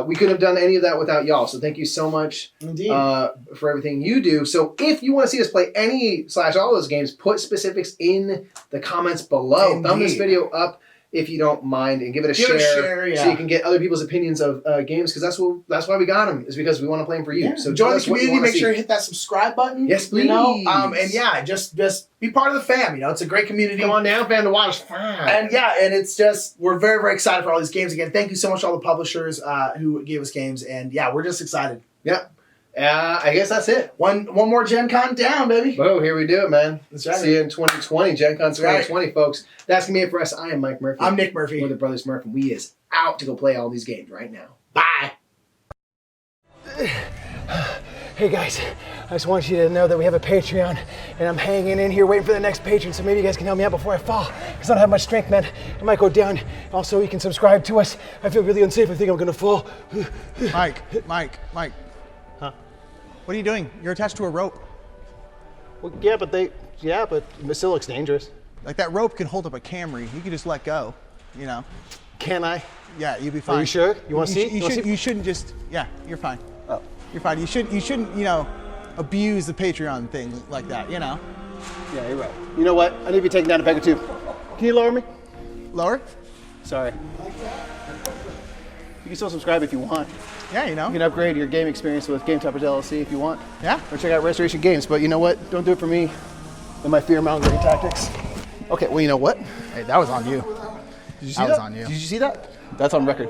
we couldn't have done any of that without y'all. So thank you so much for everything you do. So if you want to see us play any/all those games, put specifics in the comments below. Indeed. Thumb this video up if you don't mind, and give it a share so you can get other people's opinions of games, because that's why we got them, is because we want to play them for you. So join the community. Make sure you hit that subscribe button. Yes, please. You know? And just be part of the fam. You know, it's a great community. Come on down, fam, to watch. And it's just, we're very, very excited for all these games. Again, thank you so much to all the publishers who gave us games, and we're just excited. Yeah. I guess that's it. One more Gen Con down, baby. Whoa, here we do it, man. That's right. See you in 2020. Gen Con 2020, folks. That's going to be it for us. I am Mike Murphy. I'm Nick Murphy. We're the Brothers Murph, and we is out to go play all these games right now. Bye. Hey guys, I just want you to know that we have a Patreon, and I'm hanging in here waiting for the next patron, so maybe you guys can help me out before I fall, because I don't have much strength, man. I might go down. Also, you can subscribe to us. I feel really unsafe. I think I'm gonna fall. Mike. Huh? What are you doing? You're attached to a rope. Well, but it still looks dangerous. Like, that rope can hold up a Camry. You can just let go, you know. Can I? Yeah, you'll be fine. Are you sure? You want to see? You shouldn't just, you're fine. Oh. You're fine. You shouldn't, abuse the Patreon thing like that, you know. Yeah, you're right. You know what? I need to be taken down a peg or two. Can you lower me? Lower? Sorry. You can still subscribe if you want. Yeah, you know. You can upgrade your game experience with Game Toppers LLC if you want. Yeah. Or check out Restoration Games. But you know what? Don't do it for me and my fear-mongering tactics. Okay, well, you know what? Hey, that was on you. Did you see that? That was on you. Did you see that? That's on record.